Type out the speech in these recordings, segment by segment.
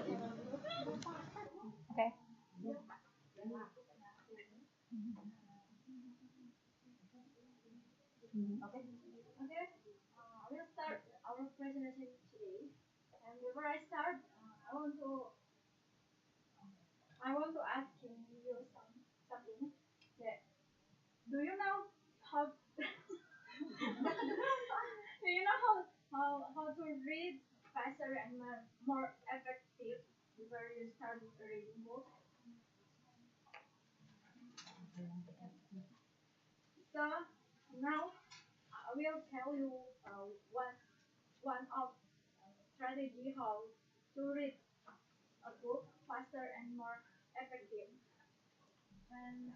Okay. Okay. Okay. I will start our presentation today. And before I start, I want to ask you something. That do you know how do you know how to read faster and more effective before you start reading book? So now I will tell you one of strategy how to read a book faster and more effective. And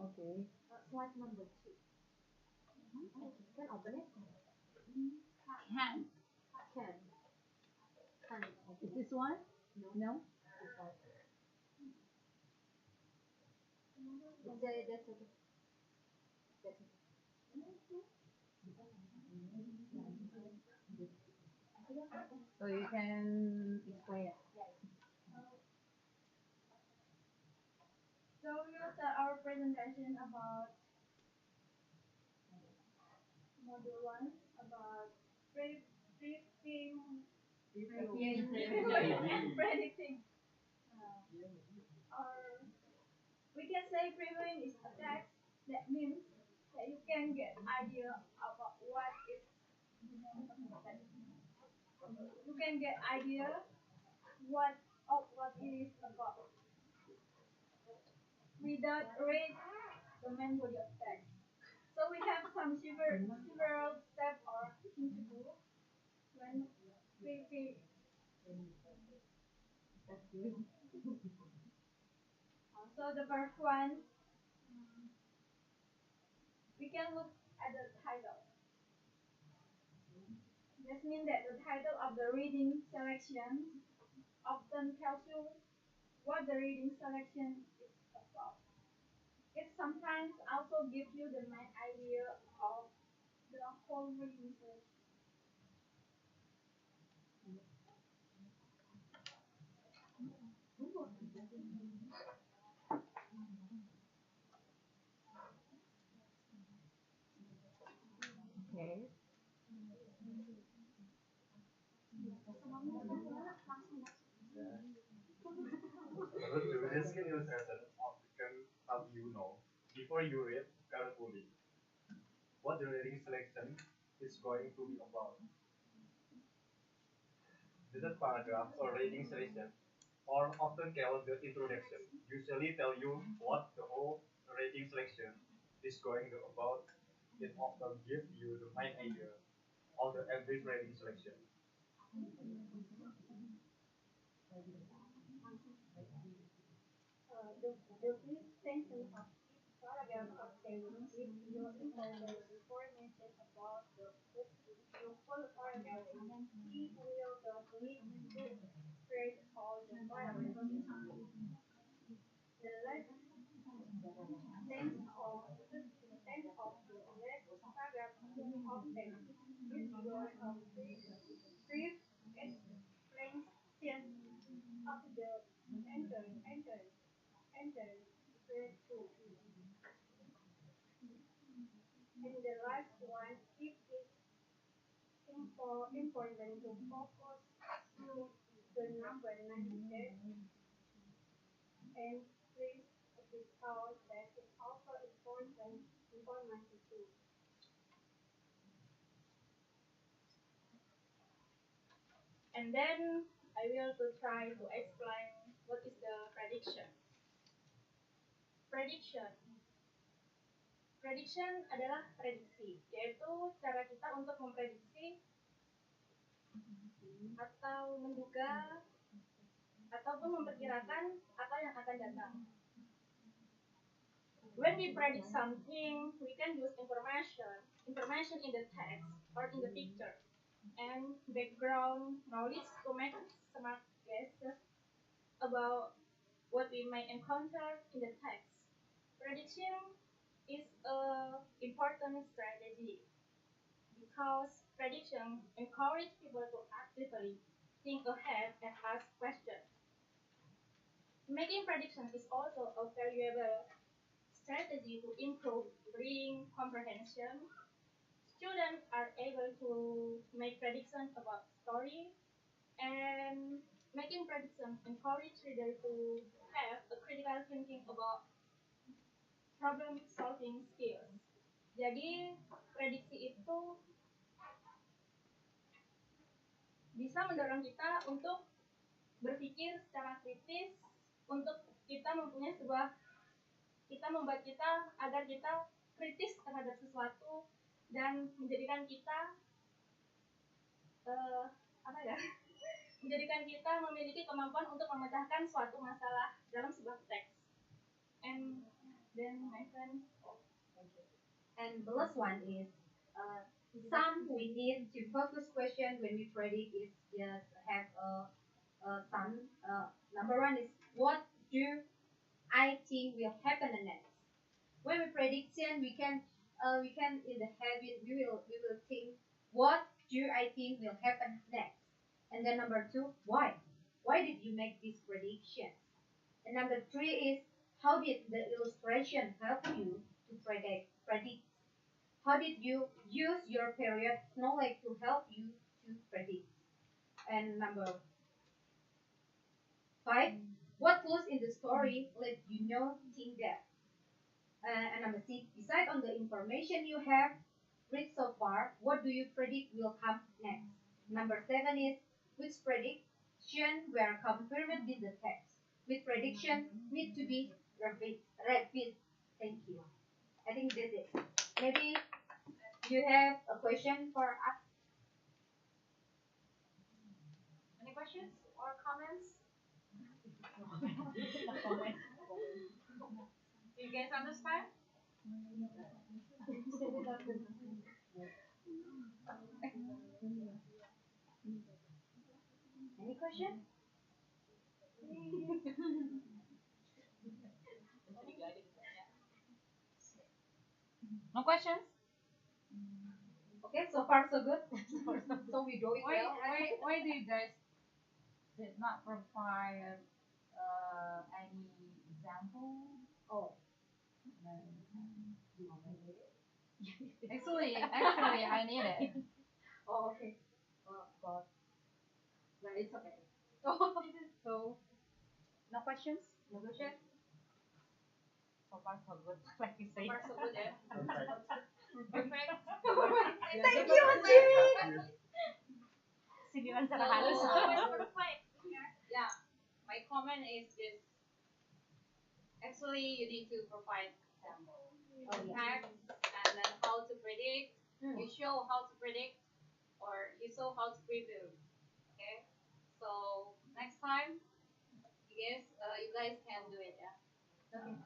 Okay. slide number two. Can open it? Can. Can. Can. Is this one? No? That's okay. That's okay. So you can explain it. So we will start our presentation about module one about predicting predicting or we can say previewing is a text that means that you can get idea about what is you can get idea what what it is about without read the main body of text. So we have several steps or things to do when we so the first one we can look at the title. This means that the title of the reading selection often tells you what the reading selection is about. It sometimes also gives you the main idea of the whole reading selection. Okay. This skill assessment can help you know before you read carefully what the reading selection is going to be about. This paragraph or reading selection, or often called the introduction, usually tell you what the whole reading selection is going to about. It often gives you the main idea of the every reading selection. The brief sentence of each paragraph contains gives you important information about the book. The full paragraph and he will not need to read all the paragraphs. The last sentence of the next paragraph contains gives you a brief explanation of the enter referred to. And the last one, it is important to focus on the number 96 and please because that is also important information too. And then I will to try to explain what is the prediction. Prediction. Prediction adalah prediksi, yaitu cara kita untuk memprediksi atau menduga ataupun memperkirakan apa yang akan datang. When we predict something, we can use information in the text or in the picture. and background knowledge to make smart guesses about what we may encounter in the text. Prediction is an important strategy because prediction encourages people to actively think ahead and ask questions. Making predictions is also a valuable strategy to improve reading comprehension. Students are able to make predictions about story, and making predictions encourage readers to have a critical thinking about problem solving skills. Jadi prediksi itu bisa mendorong kita untuk berpikir secara kritis, untuk kita mempunyai sebuah kita membuat kita agar kita kritis terhadap sesuatu dan menjadikan kita apa ya menjadikan kita memiliki kemampuan untuk memecahkan suatu masalah dalam sebuah teks. And then my friend. And the last one is some we need to focus question when we predict is just have some number one is what do I think will happen next. When we prediction we can in the habit we will think what do I think will happen next. And then number two, why? Why did you make this prediction? And number three is how did the illustration help you to predict? How did you use your period knowledge to help you to predict? And number five, what clues in the story let you know think that? And number six, decide on the information you have read so far, what do you predict will come next? Number seven is which prediction were confirmed in the text? Which prediction need to be repeat? Thank you. I think that's it. Maybe you have a question for us? Any questions or comments? Do you guys understand? Any question? No questions? Okay, so far so good. So we going well. Why do you guys did not provide any example? Oh. Actually, I need it. Oh, okay. Oh, God. But it's okay. So, no questions? No question? So far, so good. Like you say. So far so good, yeah. Perfect. Thank you, Jimmy. Sige lang sa halus. Yeah, my comment is this. Actually, you need to provide example, facts, and then how to predict. You show how to predict, or you show how to preview. Okay. So next time, you guys can do it. Yeah. Okay.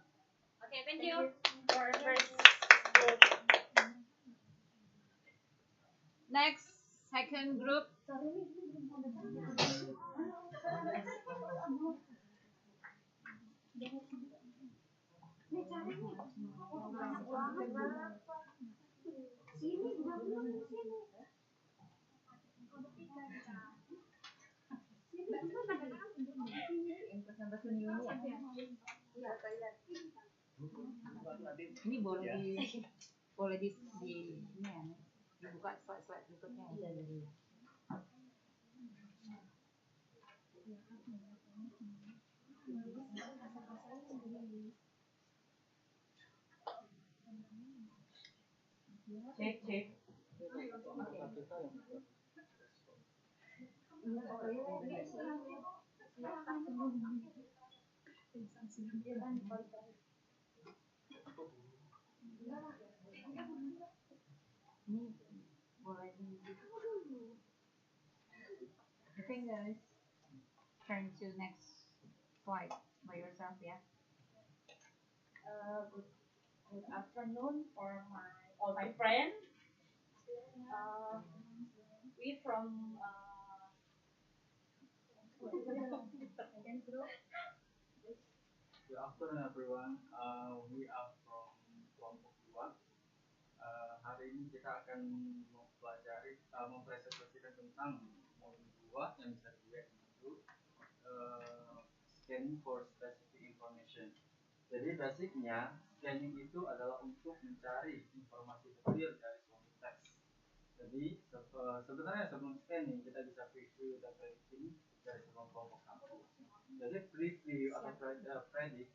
Okay. Thank you. Next, second group. Ini boleh di ini ya, dibuka slide berikutnya. Cek. Ini boleh okay guys, turn to next slide by yourself, yeah. Good afternoon for all my friends. We from from Good afternoon everyone. We are from kelompok 2. Hari ini kita akan mempelajari, mempresentasikan tentang modul 2 yang bisa dilihat di situ, scanning for specific information. Jadi basicnya scanning itu adalah untuk mencari informasi detail dari suatu teks. Jadi sebenarnya sebelum scanning kita bisa preview dan predicting dari sebelum kelompok 1. Jadi preview atau predict,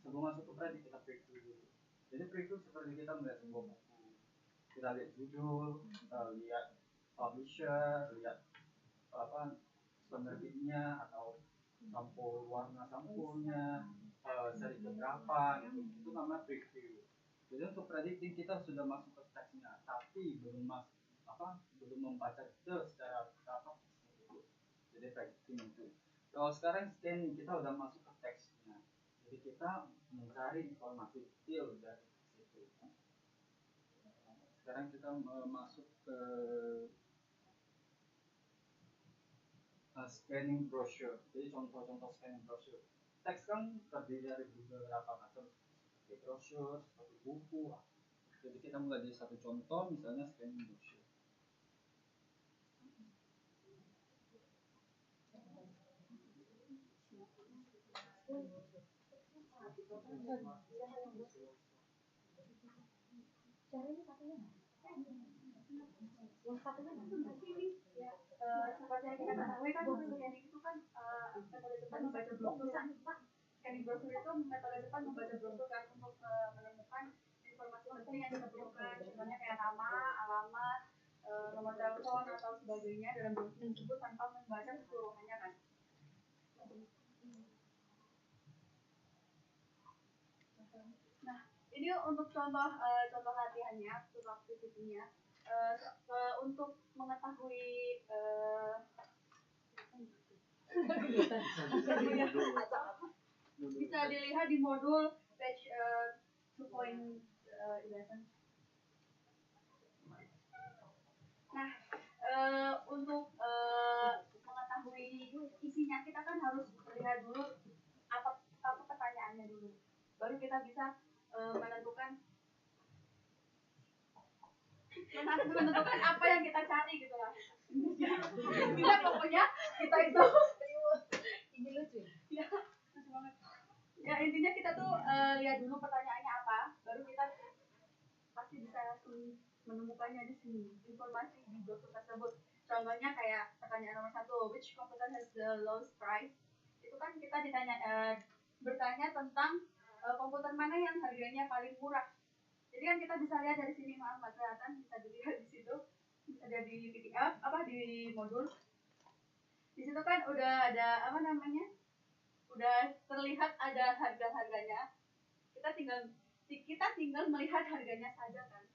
sebelum masuk ke predict kita preview dulu. Jadi preview seperti kita melihat sebuah buku, kita lihat judul, lihat publisher, lihat penerbitnya atau sampul warna sampulnya, seri keberapa, itu namanya preview. Jadi untuk predicting kita sudah masuk ke teksnya, tapi belum membaca detail secara itu. Jadi predicting itu. Kalau sekarang scanning kita udah masuk ke teksnya, jadi kita mencari informasi detail dari teks itu. Sekarang kita masuk ke scanning brochure. Jadi contoh-contoh scanning brochure. Teks kan terdiri dari beberapa macam seperti brochure, seperti buku. Jadi kita mulai dari satu contoh, misalnya scanning brochure. yang satunya ya, seperti yang kita ketahui kan scanning itu kan metode cepat membaca brosur kan Pak. Scanning brosur itu metode cepat membaca brosur kan untuk menemukan informasi penting yang kita butuhkan, contohnya kayak nama, alamat, nomor telepon atau sebagainya dalam brosur tersebut tanpa membaca keseluruhannya kan. Nah, ini untuk contoh latihannya, untuk aktivitinya. Untuk mengetahui bisa dilihat di modul page 2.11. Nah, untuk mengetahui isinya kita kan harus lihat dulu apa pertanyaannya dulu, baru kita bisa menentukan apa yang kita cari gitu lah. Kita pokoknya kita itu ini lucu ya, lucu banget ya. Intinya kita tuh lihat dulu pertanyaannya apa, baru kita pasti bisa langsung menemukannya di sini informasi di brosur tersebut. Contohnya kayak pertanyaan nomor 1, which computer has the lowest price? Itu kan kita ditanya bertanya tentang komputer mana yang harganya paling murah. Jadi kan kita bisa lihat dari sini, maaf nggak kelihatan, bisa dilihat di situ, bisa lihat di PDF di modul. Di situ kan udah ada udah terlihat ada harga-harganya. Kita tinggal melihat harganya saja kan,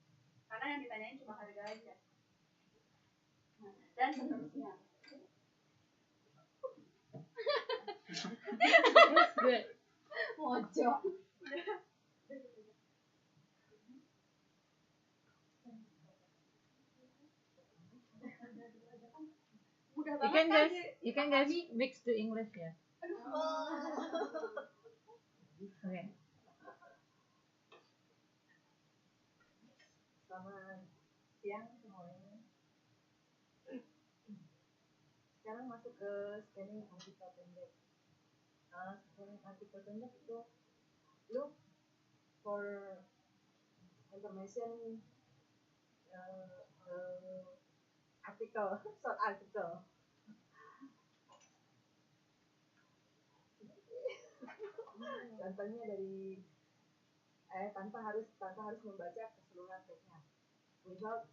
karena yang ditanyain cuma harga aja. Nah, dan seterusnya. Good. Mojok. You can guys mix to English ya. Okay. Selamat siang semuanya. Sekarang masuk ke scanning artikel pendek. Scanning artikel pendek itu look for information artikel, short article. Contohnya dari tanpa harus membaca keseluruhan teksnya. Without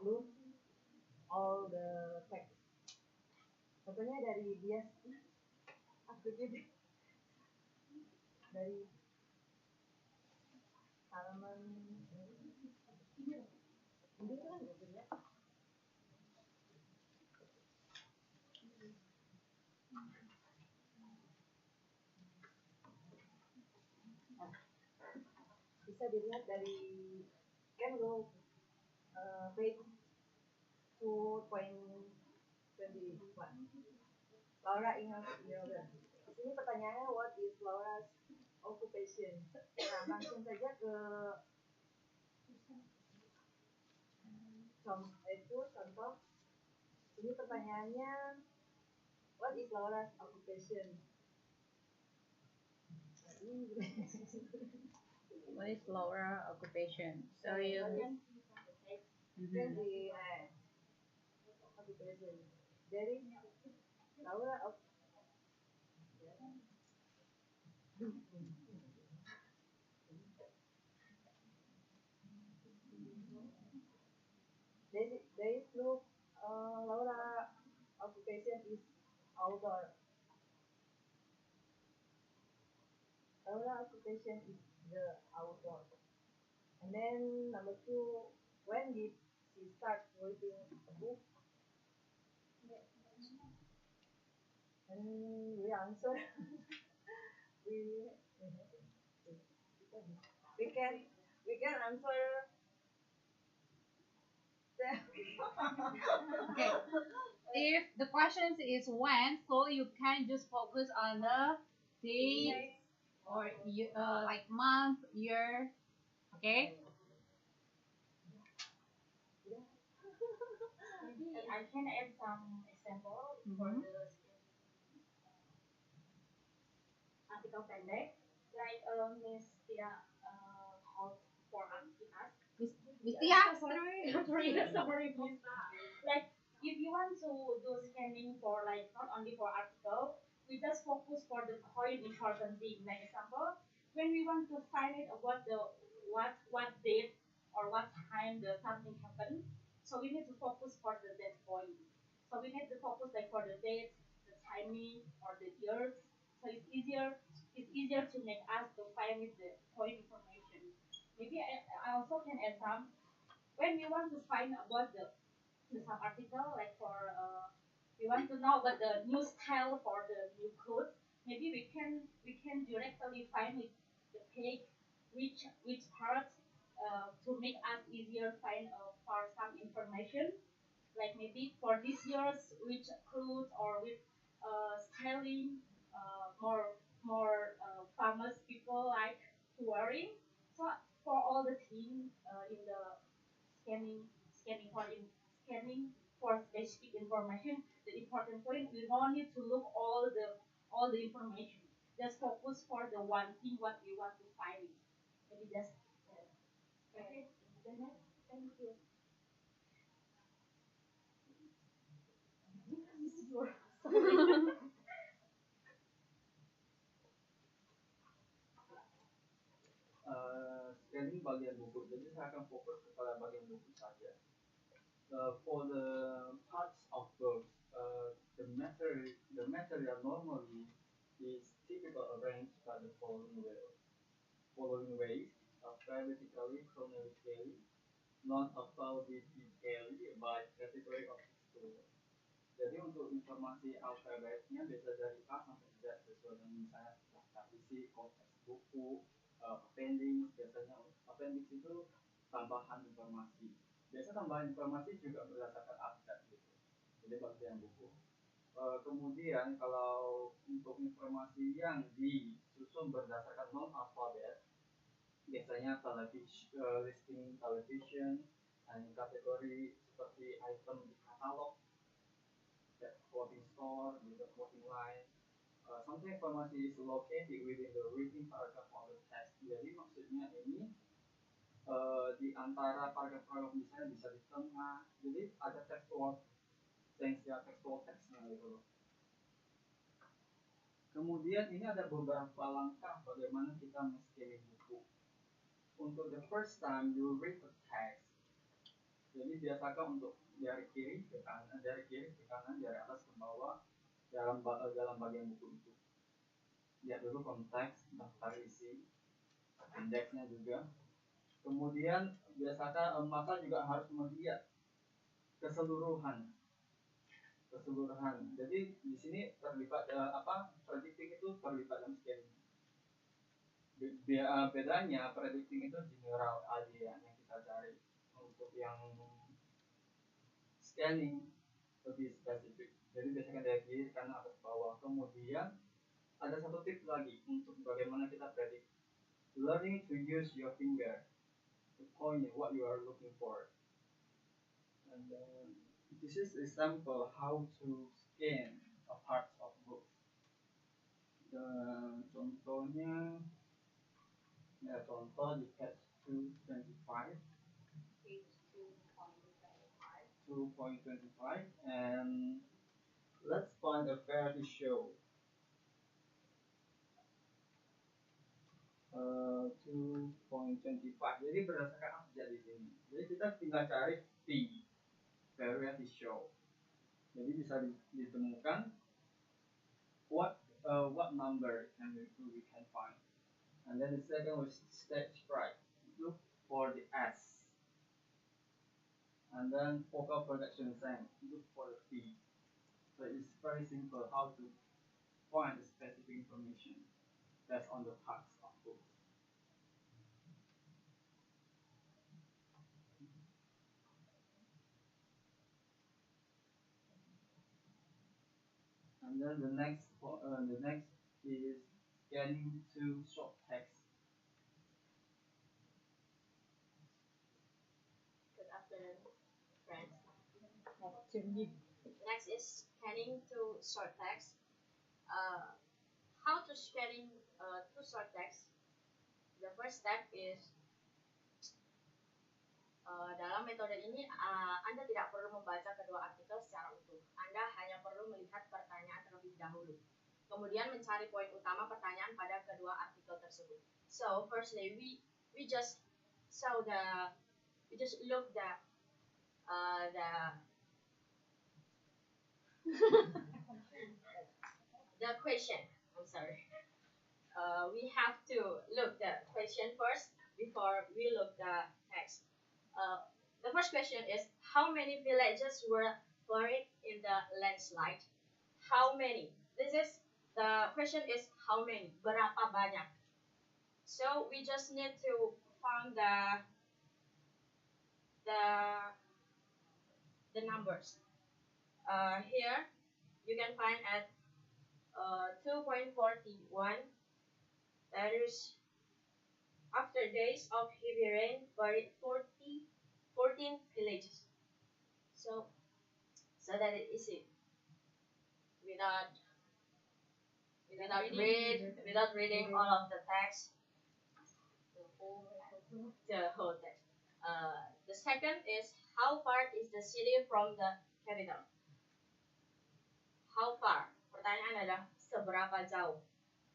look all the text. Contohnya dari bias dari halaman ini kan ya. Bisa dilihat dari kan lo page 2.11 21. Laura ingat Yoga. Di sini pertanyaannya what is Laura's occupation? Nah, langsung saja ke contoh. Ini pertanyaannya what is Laura's occupation? What is Laura occupation? So you Can be occupation. Dari Laura there is no Laura occupation is outdoor. Laura occupation is the outdoor. And then number 2, when did she start reading a book? And we answer. we can answer. okay. If the question is when, so you can just focus on the date or like month, year. Okay. Maybe I can add some example for Mhm. the article pendek, like Miss Tia how for us. Miss Tia, Sorry, Miss. Like if you want to do scanning for like not only for article, we just focus for the point important thing. Like example, when we want to find it about the what date or what time the something happened, so we need to focus for the that point. So we need to focus like for the date, the timing, or the years. So it's easier to make us to find it the point information. Maybe I also can add some when we want to find about the some article like for we want to know about the new style for the new clothes. Maybe we can directly find it the page which part to make us easier find for some information like maybe for this year's which clothes or with styling more famous people like to wearing. So for all the team in the scanning scanning for in scanning for specific information, the important point we don't need to look all the information. Just focus for the one thing what we want to find. Maybe just okay. Thank you. Scanning bagian buku, jadi saya akan fokus kepada bagian buku saja. For the parts of books, the material normally is typically arranged by the following ways: alphabetically, chronologically, non-alphabetically, by category of bookstore. Jadi untuk informasi alfabetnya biasa dari A sampai Z sesuai dengan misalnya daftar isi, konteks buku, appendix. Biasanya appendix itu tambahan informasi. Biasa tambahan informasi juga berdasarkan abjad gitu. Jadi bagian buku. Kemudian kalau untuk informasi yang disusun berdasarkan non alfabet, biasanya listing television, kategori seperti item di katalog, clothing store, gitu, clothing line. Something informasi is located within the reading paragraph of the text. Jadi maksudnya ini di antara paragraf-paragraf misalnya bisa di tengah. Jadi ada textual teksnya gitu loh. Kemudian ini ada beberapa langkah bagaimana kita men-scanning buku. Untuk the first time you read the text, jadi biasakan untuk dari kiri ke kanan, dari atas ke bawah dalam bagian buku itu. Lihat dulu konteks, daftar isi, indeksnya juga. Kemudian biasakan mata juga harus melihat keseluruhan. Jadi di sini terlibat predicting itu terlibat dalam scanning. Bedanya predicting itu general idea yang kita cari, untuk yang scanning lebih spesifik. Jadi biasakan dari kiri kanan atas bawah. Kemudian ada satu tips lagi untuk bagaimana kita predict. Learning to use your finger to point what you are looking for. And this is example how to scan a part of book. Contohnya ya contoh di page 225 Page 2.25. 2.25 and let's find a fair to show 2.25. Jadi berdasarkan abjad di sini. Jadi kita tinggal cari P, variety show. Jadi bisa ditemukan what number we can find. And then the second was stage fright. Look for the S. And then focal projection same. Look for the P. So it's very simple how to find the specific information that's on the parts of book. And then the next is scanning to short text. Good afternoon, friends. Next is scanning to short text. How to scanning to short text? The first step is dalam metode ini Anda tidak perlu membaca kedua artikel secara utuh. Anda hanya perlu melihat pertanyaan terlebih dahulu. Kemudian mencari poin utama pertanyaan pada kedua artikel tersebut. So firstly, we just look the question. I'm sorry. We have to look the question first before we look the text. The first question is, how many villages were buried in the landslide? How many? The question is how many? Berapa banyak? So we just need to find the numbers. Here you can find at 2.41. That is after days of heavy rain, buried 14 villages. So that it is easy. Without reading all of the text, the whole text. The second is, how far is the city from the capital? How far? Pertanyaan adalah seberapa jauh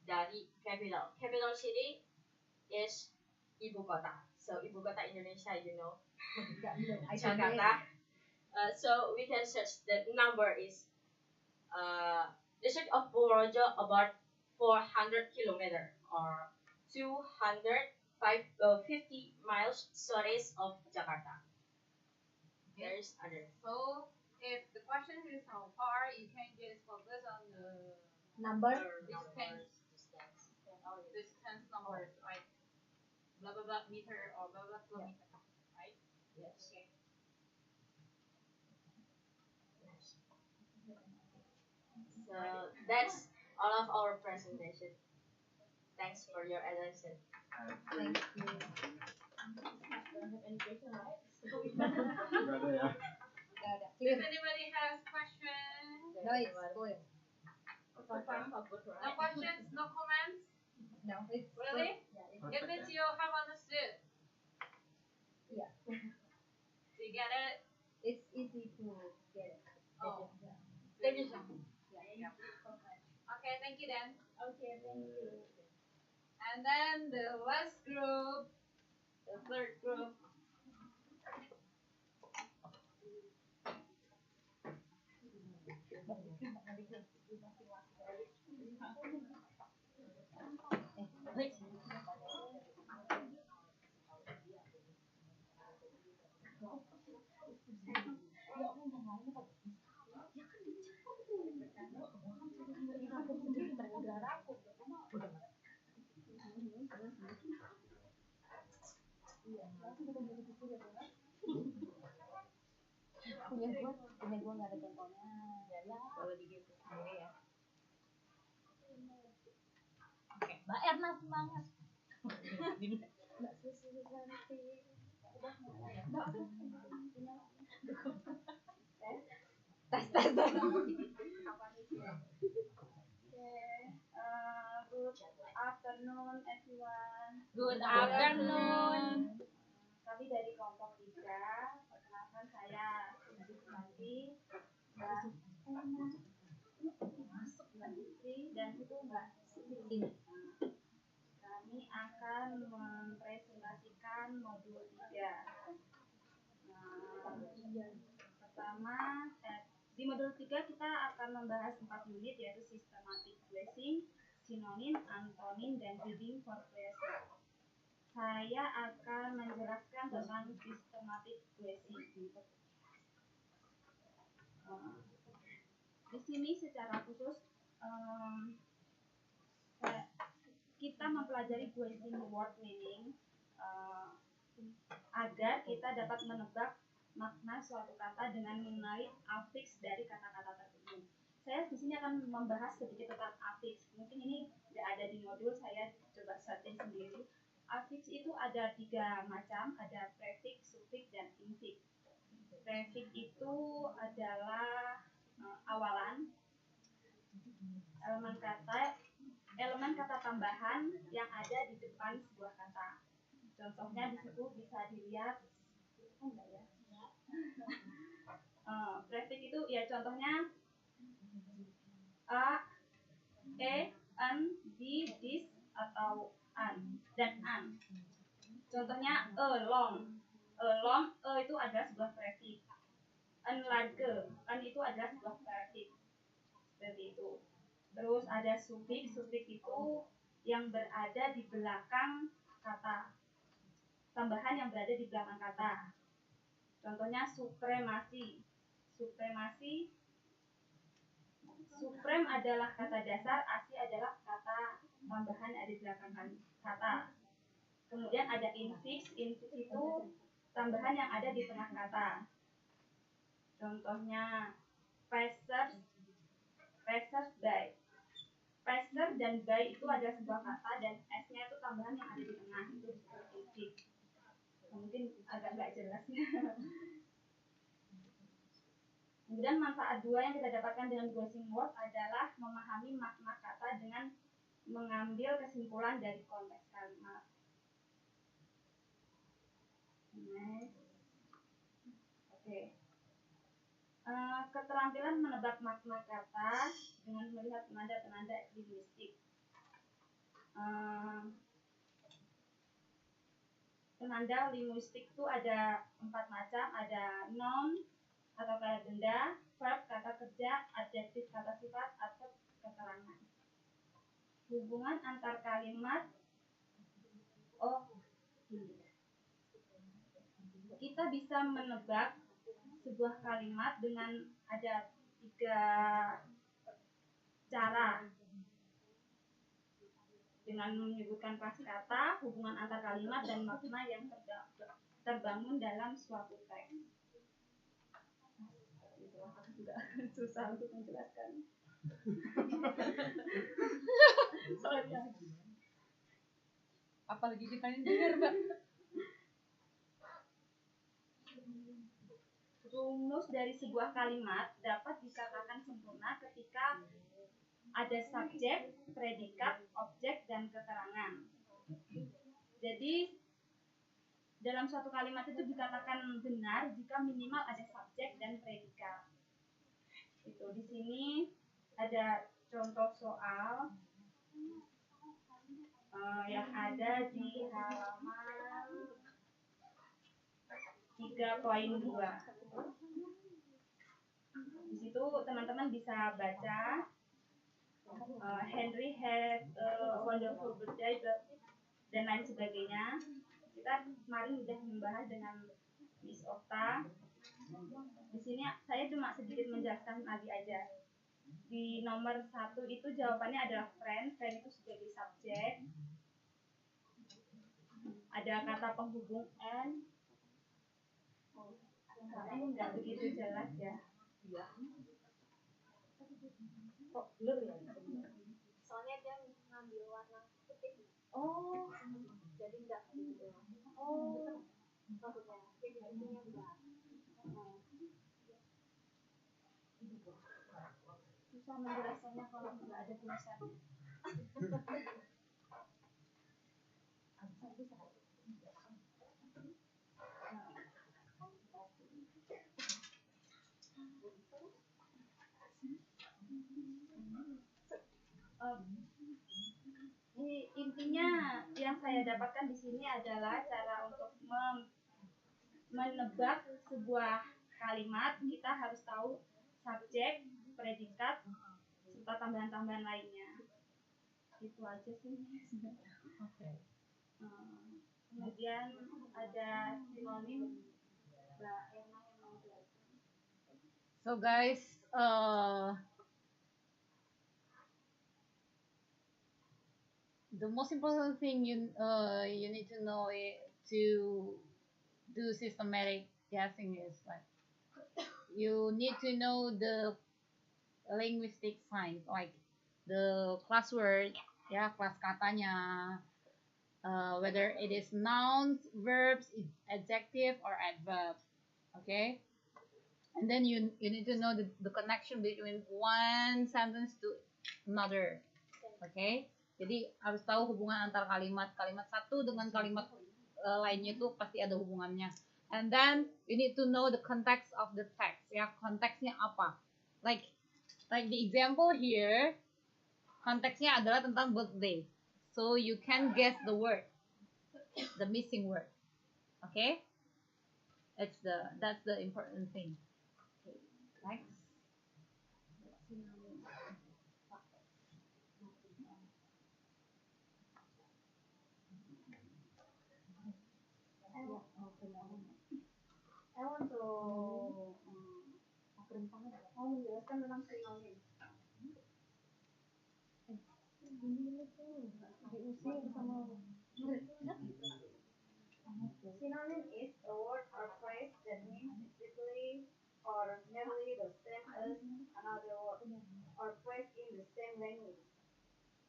dari capital. Capital city is ibu kota. So ibu kota Indonesia, you know, Jakarta. So we can search. The number is district of Purworejo about 400 kilometer or 250 miles southeast of Jakarta. There is other. So if the question is how far, you can just focus on the Number. distance numbers, right? Blah blah blah meter or blah blah kilometer, right? Yes. Okay. So that's all of our presentation. Thanks for your attention. Thank you. Don't have any question, right? Nggak ada ya. Clear. If anybody has questions, No, it's clear. So far, so good, no right? questions, no comments. No, it's Really? good. Yeah, it's It means you have understood. Yeah. Do you get it? It's easy to get it. Oh. Yeah. Thank you. Yeah. Okay, thank you then. Okay, thank you. And then the last group, the third group. Punya gua nggak ada contohnya. Kalau di gitu sendiri ya. Oke, Mbak Erna semangat. Mbak Susi cantik. Mbak Tes tes. Good afternoon everyone. Good afternoon. Kami dari kelompok 3. Perkenalkan saya Susi Susanti, Mbak Putri dan itu Mbak Siti. Kami akan mempresentasikan modul 3. Pertama, di modul 3 kita akan membahas 4 unit, yaitu systematic phrasing, sinonim, antonim, dan reading for phrasing. Saya akan menjelaskan tentang systematic phrasing. Di sini secara khusus kita mempelajari phrasing word meaning agar kita dapat menebak makna suatu kata dengan mengenali afiks dari kata-kata tersebut. Saya di sini akan membahas sedikit tentang afiks. Mungkin ini tidak ada di modul, saya coba searching sendiri. Afiks itu ada 3 macam, ada prefiks, sufiks, dan infiks. Prefiks itu adalah awalan, elemen kata tambahan yang ada di depan sebuah kata. Contohnya di situ bisa dilihat, prefiks itu ya contohnya a, e, an, di, dis, atau an dan an. Contohnya long, itu adalah sebuah prefiks. An lage, an itu adalah sebuah prefiks. Seperti itu. Terus ada sufiks, sufiks itu yang berada di belakang kata, tambahan yang berada di belakang kata. Contohnya supremasi. Suprem adalah kata dasar, asi adalah kata tambahan yang ada di belakang kata. Kemudian ada infiks, infiks itu tambahan yang ada di tengah kata. Contohnya passers, by. Passer dan by itu adalah sebuah kata dan s-nya itu tambahan yang ada di tengah, itu disebut infiks. Mungkin agak nggak jelas. Kemudian manfaat 2 yang kita dapatkan dengan phrasing word adalah memahami makna kata dengan mengambil kesimpulan dari konteks kalimat. Oke. Keterampilan menebak makna kata dengan melihat penanda-penanda linguistik. Penanda linguistik itu ada 4 macam, ada noun atau kata benda, verb kata kerja, adjektif kata sifat, atau keterangan. Hubungan antar kalimat. Kita bisa menebak sebuah kalimat dengan ada 3 cara. Dengan menyebutkan kelas kata, hubungan antar kalimat, dan makna yang terbangun dalam suatu teks. Susah untuk menjelaskan. Apalagi kita yang dengar, Mbak. Rumus dari sebuah kalimat dapat dikatakan sempurna ketika ada subjek, predikat, objek, dan keterangan. Jadi dalam suatu kalimat itu dikatakan benar jika minimal ada subjek dan predikat. Itu di sini ada contoh soal yang ada di halaman 3.2. Di situ teman-teman bisa baca Henry had a wonderful birthday dan lain sebagainya. Kita kemarin sudah membahas dengan Miss Okta. Di sini saya cuma sedikit menjelaskan lagi aja. Di nomor 1 itu jawabannya adalah friend itu sebagai subjek. Ada kata penghubung and. Ini nggak begitu jelas ya. Oh, jadi enggak gitu. Oh, maksudnya intinya enggak. Oh, Susah menjelaskannya kalau nggak ada tulisannya. Intinya yang saya dapatkan di sini adalah cara untuk menebak sebuah kalimat. Kita harus tahu subjek, predikat, serta tambahan-tambahan lainnya. Itu aja sih. Okay. Kemudian ada sinonim. Mbak Erna yang mau jelaskan. So guys, the most important thing you need to know to do systematic guessing is like you need to know the linguistic signs like the class word, ya kelas katanya, whether it is nouns, verbs, adjective, or adverbs. Okay, and then you need to know the connection between one sentence to another. Okay, jadi harus tahu hubungan antar kalimat satu dengan kalimat lainnya itu pasti ada hubungannya. And then you need to know the context of the text, ya konteksnya apa. Like the example here, konteksnya adalah tentang birthday, so you can guess the word, the missing word. Okay, that's the important thing. Okay, next. I want to menjelaskan tentang sinonim. Diusir sama Synonym is a word or phrase that means exactly or nearly the same as another word or phrase in the same language.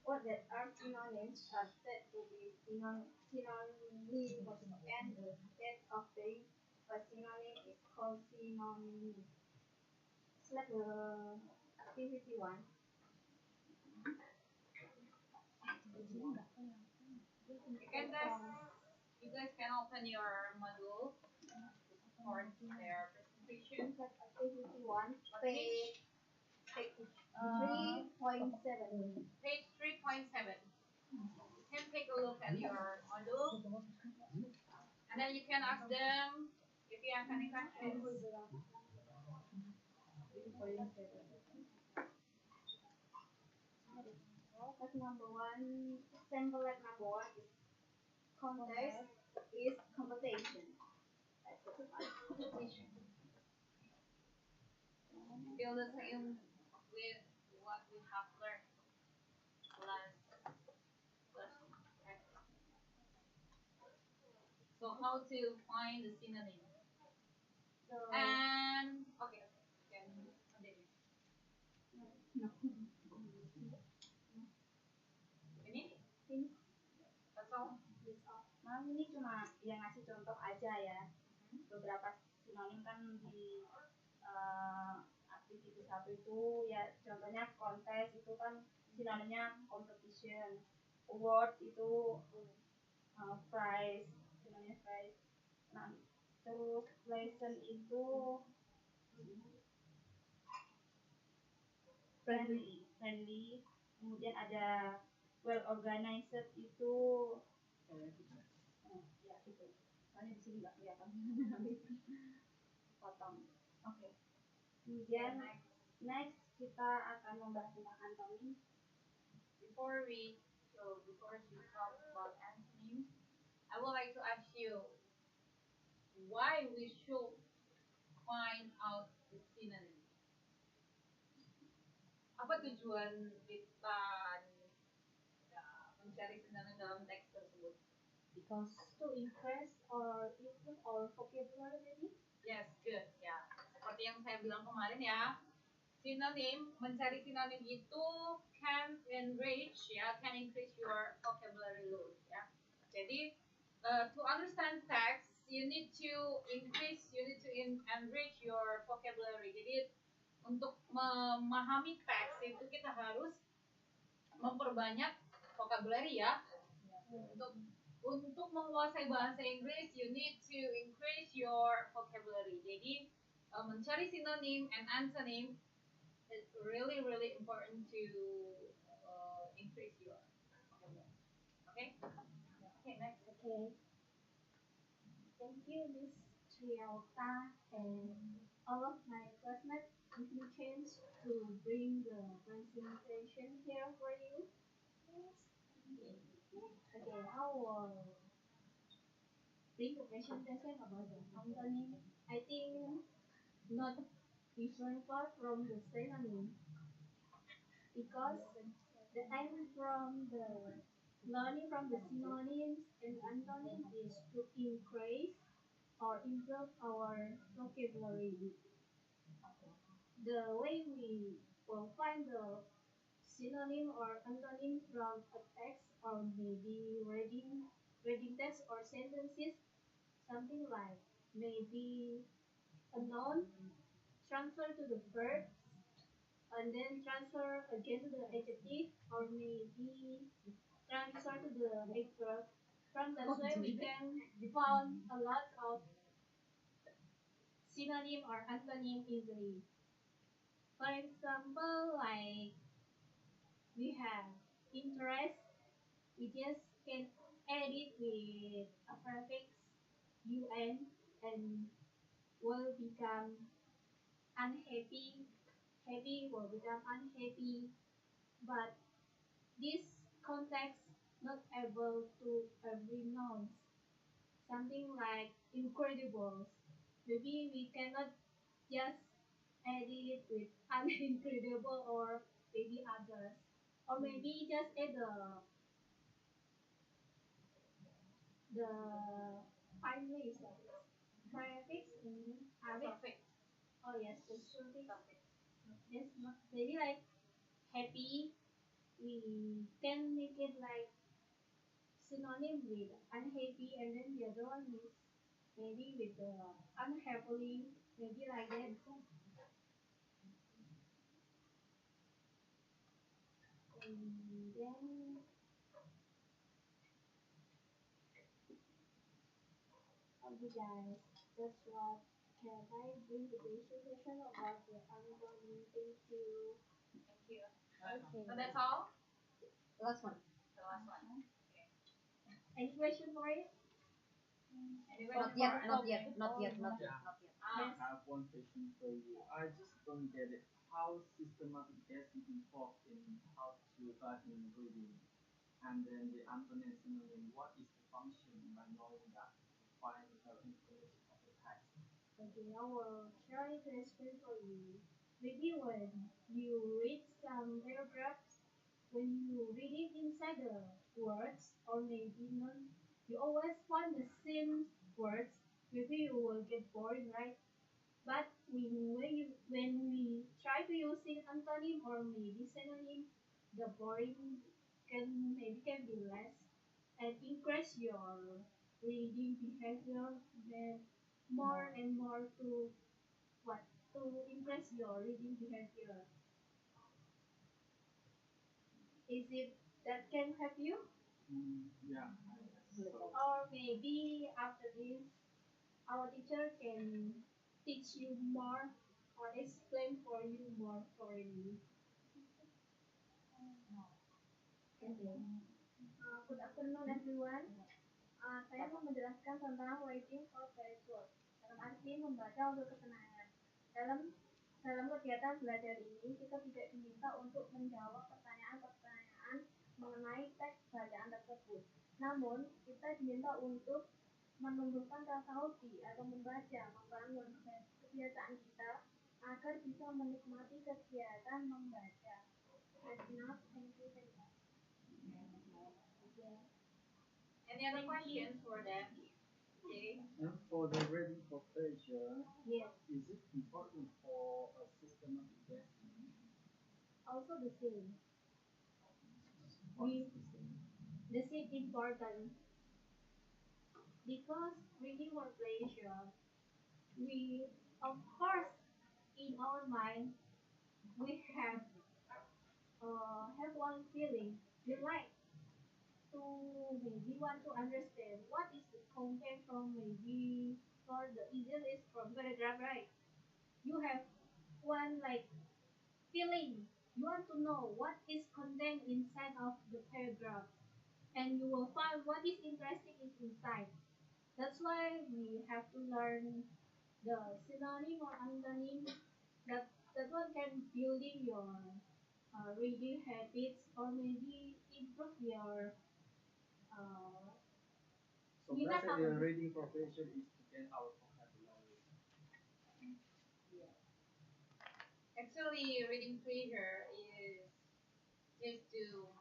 Words that are synonyms are said to be synonymous, and the state of being a synonym is called synonymy. Select the activity one. You guys can open your module for their presentation. Select activity one. Page 3.7. Page 3.7. You can take a look at your module, and then you can ask them if you have any questions. Let number one, sample let number one is contest is competition. Still the same with what we have learned last lesson. Okay. So how to find the synonym? And okay, can continue. Ini? That's all. Nah, ini cuma yang ngasih contoh aja ya. Beberapa sinonim kan di aktiviti satu itu ya, contohnya kontes itu kan sinonimnya competition, award itu prize, sinonimnya prize. Nah, terus lesson itu friendly, kemudian ada well organized itu ya gitu. Soalnya di sini nggak kelihatan. Potong. Oke. Kemudian next kita akan membahas tentang antonim. Before we talk about antonym, I would like to ask you why we should find out the synonym. Apa tujuan kita mencari sinonim dalam teks tersebut? Because to impress or improve our vocabulary maybe? Yes, good. Ya, seperti yang saya bilang kemarin ya, Sinonim, mencari sinonim itu can enrich ya, can increase your vocabulary load ya. Jadi to understand text, you need to increase, you need to enrich your vocabulary. Jadi untuk memahami teks itu kita harus memperbanyak vocabulary ya. Untuk menguasai bahasa Inggris, you need to increase your vocabulary. Jadi mencari sinonim and antonym is really really important to increase your vocabulary. Okay? Okay, next. Okay. Thank you, Miss Triota, and all of my classmates. Give me chance to bring the presentation here for you. Okay, I will bring the presentation about the antonym. I think not different far from the synonym because the aim from the learning from the synonyms and antonyms is to increase or improve our vocabulary. The way we will find the synonym or antonym from a text or maybe reading text or sentences, something like maybe a noun transfer to the verb and then transfer again to the adjective or maybe transfer to the adverb. From that way we can find a lot of synonym or antonym easily. For example, like we have interest, we just can add it with a prefix un and will become unhappy. Happy will become unhappy. But this context not able to every nouns. Something like incredible. Maybe we cannot just add it with unincredible or maybe others. Or maybe just add the finally prefix in Arabic. Perfect. Oh yes, the suffix. Yes, maybe like happy. We can make it like synonym with unhappy, and then the other one is maybe with the unhappily, maybe like that. And then, okay guys, that's what can I bring the presentation about the ongoing. Thank you. Thank you. Okay. So that's all? Last one. The last one. Okay. Any question for it? Any Not question yet, for not yet, not yet, not yet, Yeah. not yet. I have one question for you. I just don't get it. How systematic guessing involved in how to type in reading, and then the antonym synonym. What is the function by knowing that to find the information of the text? Okay, I will try to explain for you. Maybe when you read some paragraphs, when you read it inside the words, or maybe not, you always find the same words. Maybe you will get boring, right? But when we try to using antonym or maybe synonym, the boring can be less and increase your reading behavior then more and more to what to impress your reading behavior. Is it that can help you? Yeah, I guess so. Or maybe after this, our teacher can teach you more or explain for you more thoroughly. Okay. Good afternoon everyone. Saya mau menjelaskan tentang waiting for pleasure. Dalam arti membaca untuk kesenangan. Dalam dalam kegiatan belajar ini kita tidak diminta untuk menjawab pertanyaan-pertanyaan mengenai teks bacaan tersebut. Namun kita diminta untuk menumbuhkan rasa hobi atau membaca, membangun kebiasaan kita agar bisa menikmati kegiatan membaca. That's enough. Thank you very much. Yeah. Any other questions for them? Okay. And for the reading for pleasure, Yes. is it important for a systematic guessing also the same. We the same important because reading for pleasure. We of course in our mind we have one feeling. We like to maybe want to understand what is the content from maybe for the ideal is from paragraph, right? You have one like feeling. You want to know what is content inside of the paragraph, and you will find what is interesting is inside. That's why we have to learn the synonym or antonym. That one can building your reading habits or maybe improve your uh, So minat basically, apa the nih? reading profession is to gain our vocabulary. Actually, reading pleasure is just to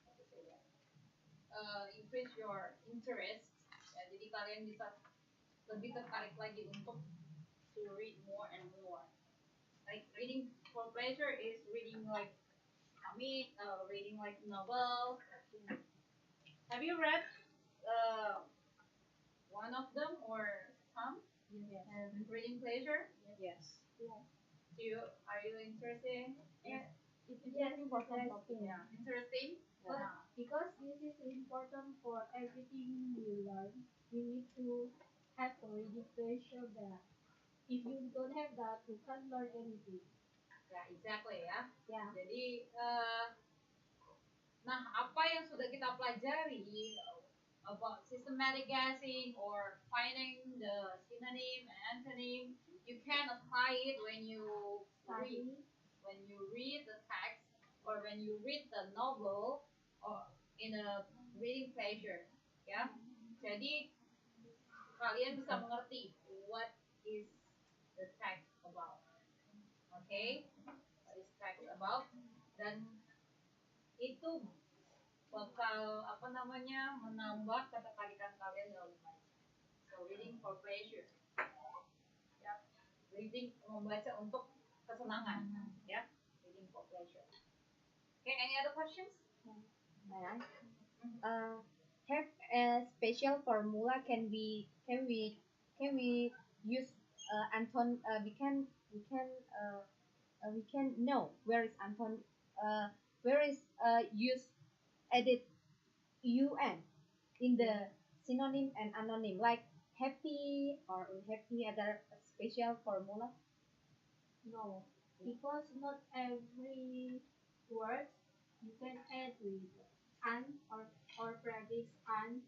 how to say that, increase your interest. Ya, jadi kalian bisa lebih tertarik lagi untuk to read more and more. Like reading for pleasure is reading like comic, reading like novel. Have you read uh, one of them or some? Yes. Reading pleasure? Yes. Yeah. Do you are you interested? Yeah. Yes, Interesting for some topic. interesting. Yeah, interesting. But because this is important for everything we learn, we need to have a reading pleasure that if you don't have that, you can't learn anything. Ya, exactly ya. Yeah. Jadi nah, apa yang sudah kita pelajari about systematic guessing or finding the synonym and antonym, you can apply it when you read, Study. when you read the text or when you read the novel or in a reading pleasure. Ya, jadi kalian bisa mengerti what is the text about. Okay, what is text about, dan itu bakal apa namanya menambah ketertarikan kalian dalam membaca. So reading for pleasure, ya, reading membaca untuk kesenangan, ya, reading for pleasure. Okay, any other questions? May I? Have a special formula can we use Anton we can know where is Anton where is use edit un in the synonym and anonym like happy or unhappy other special formula. No, because not every word you can add with and or prefix and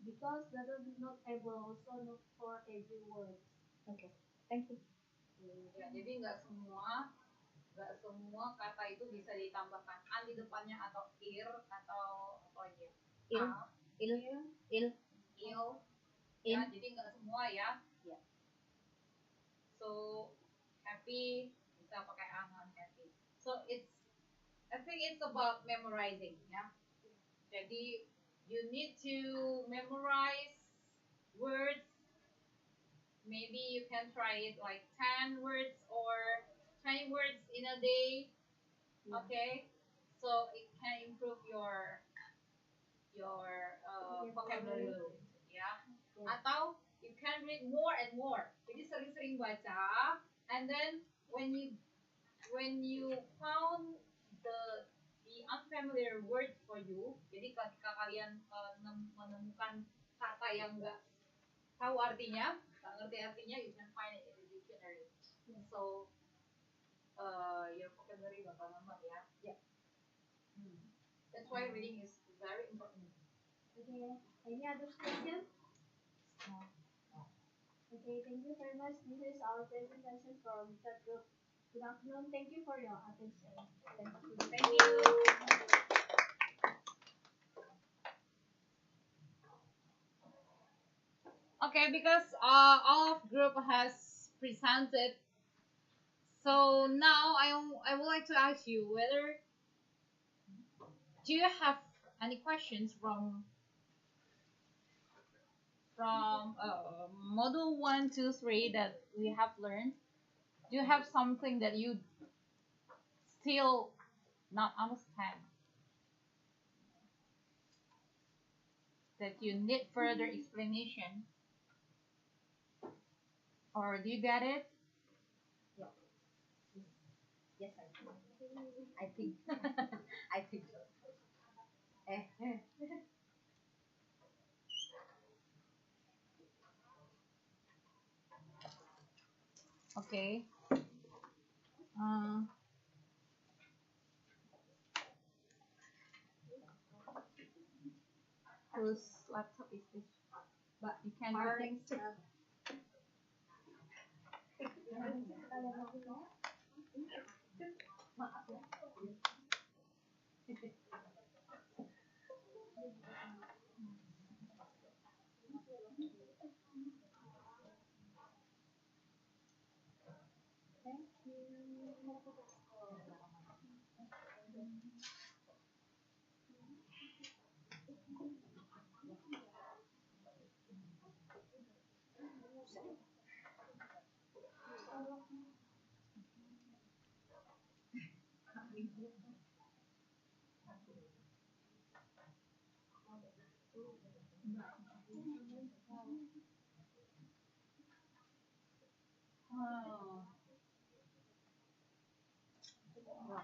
because that is not able also not for every word. Okay, thank you. Ya, jadi nggak semua kata itu bisa ditambahkan an di depannya atau atau apa lagi ya? Il il il Il, in ya, jadi nggak semua ya. yeah. So happy bisa pakai an happy. So I think it's about memorizing, ya. Jadi you need to memorize words. Maybe you can try it like 10 words or 20 words in a day. Okay, so it can improve your vocabulary a little bit, ya. Atau you can read more and more. Jadi sering-sering baca, and then when you found the unfamiliar word for you, jadi ketika kalian menemukan kata yang nggak tahu artinya, nggak ngerti artinya, you can find it in the dictionary. So your vocabulary bakal nambah ya. Yeah. That's why reading is very important. Okay. Any other question? Okay, thank you very much. This is our presentation from chat group. Good afternoon. Thank you for your attention. Thank you. Thank you. Okay, because all of group has presented, so now I would like to ask you whether do you have any questions from module 1, 2, 3 that we have learned? Do you have something that you still not understand, that you need further explanation, or do you get it? Yeah. Yes, I think. I think so. Okay. Uh, whose laptop is this? But you can do things. Maaf ya. Thank you. Oh.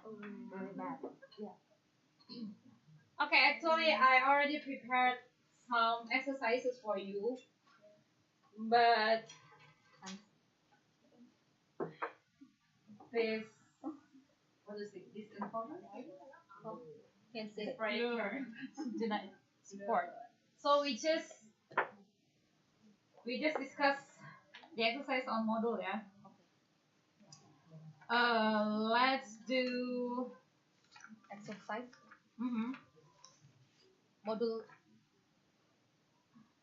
Really bad. Yeah. Okay, actually, I already prepared some exercises for you, but this, what is it? This information Can say it. do not support. So we just discussed the exercise on model, yeah. Let's do. Exercise. Mm-hmm. Module.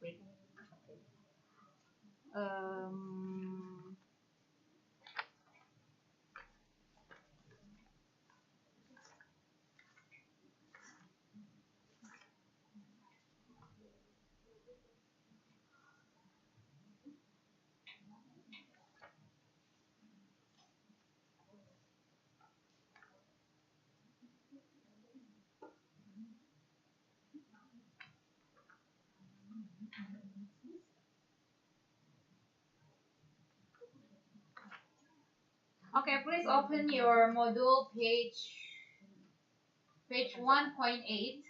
Wait. Um. Okay, please open your module page 1.8.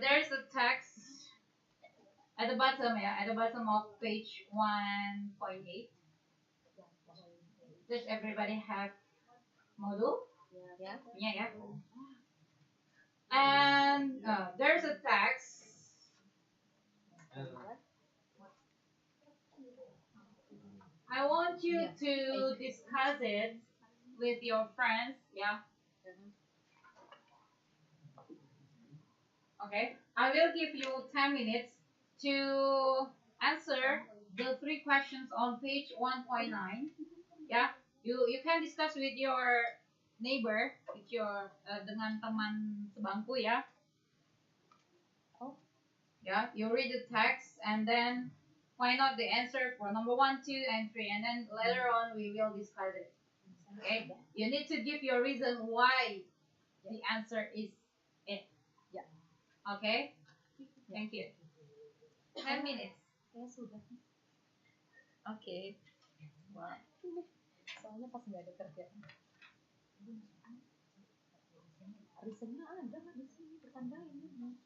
There's a text at the bottom, yeah, at the bottom of page 1.8. Does everybody have module? Yeah. Yeah, yeah. And there's a text. I want you to discuss it with your friends, yeah. Okay, I will give you 10 minutes to answer the three questions on page 1.9. Yeah, you can discuss with your neighbor, with your dengan teman sebangku, ya. Oh. Yeah, you read the text and then find out the answer for number 1, 2, and 3, and then later on we will discuss it. Okay, you need to give your reason why the answer is it. Yeah. Okay, thank you. 10 minutes. Ya sudah. Oke. Wah. Soalnya pas nggak ada kerjaan. Reasonnya ada nggak di sini ditandain ini.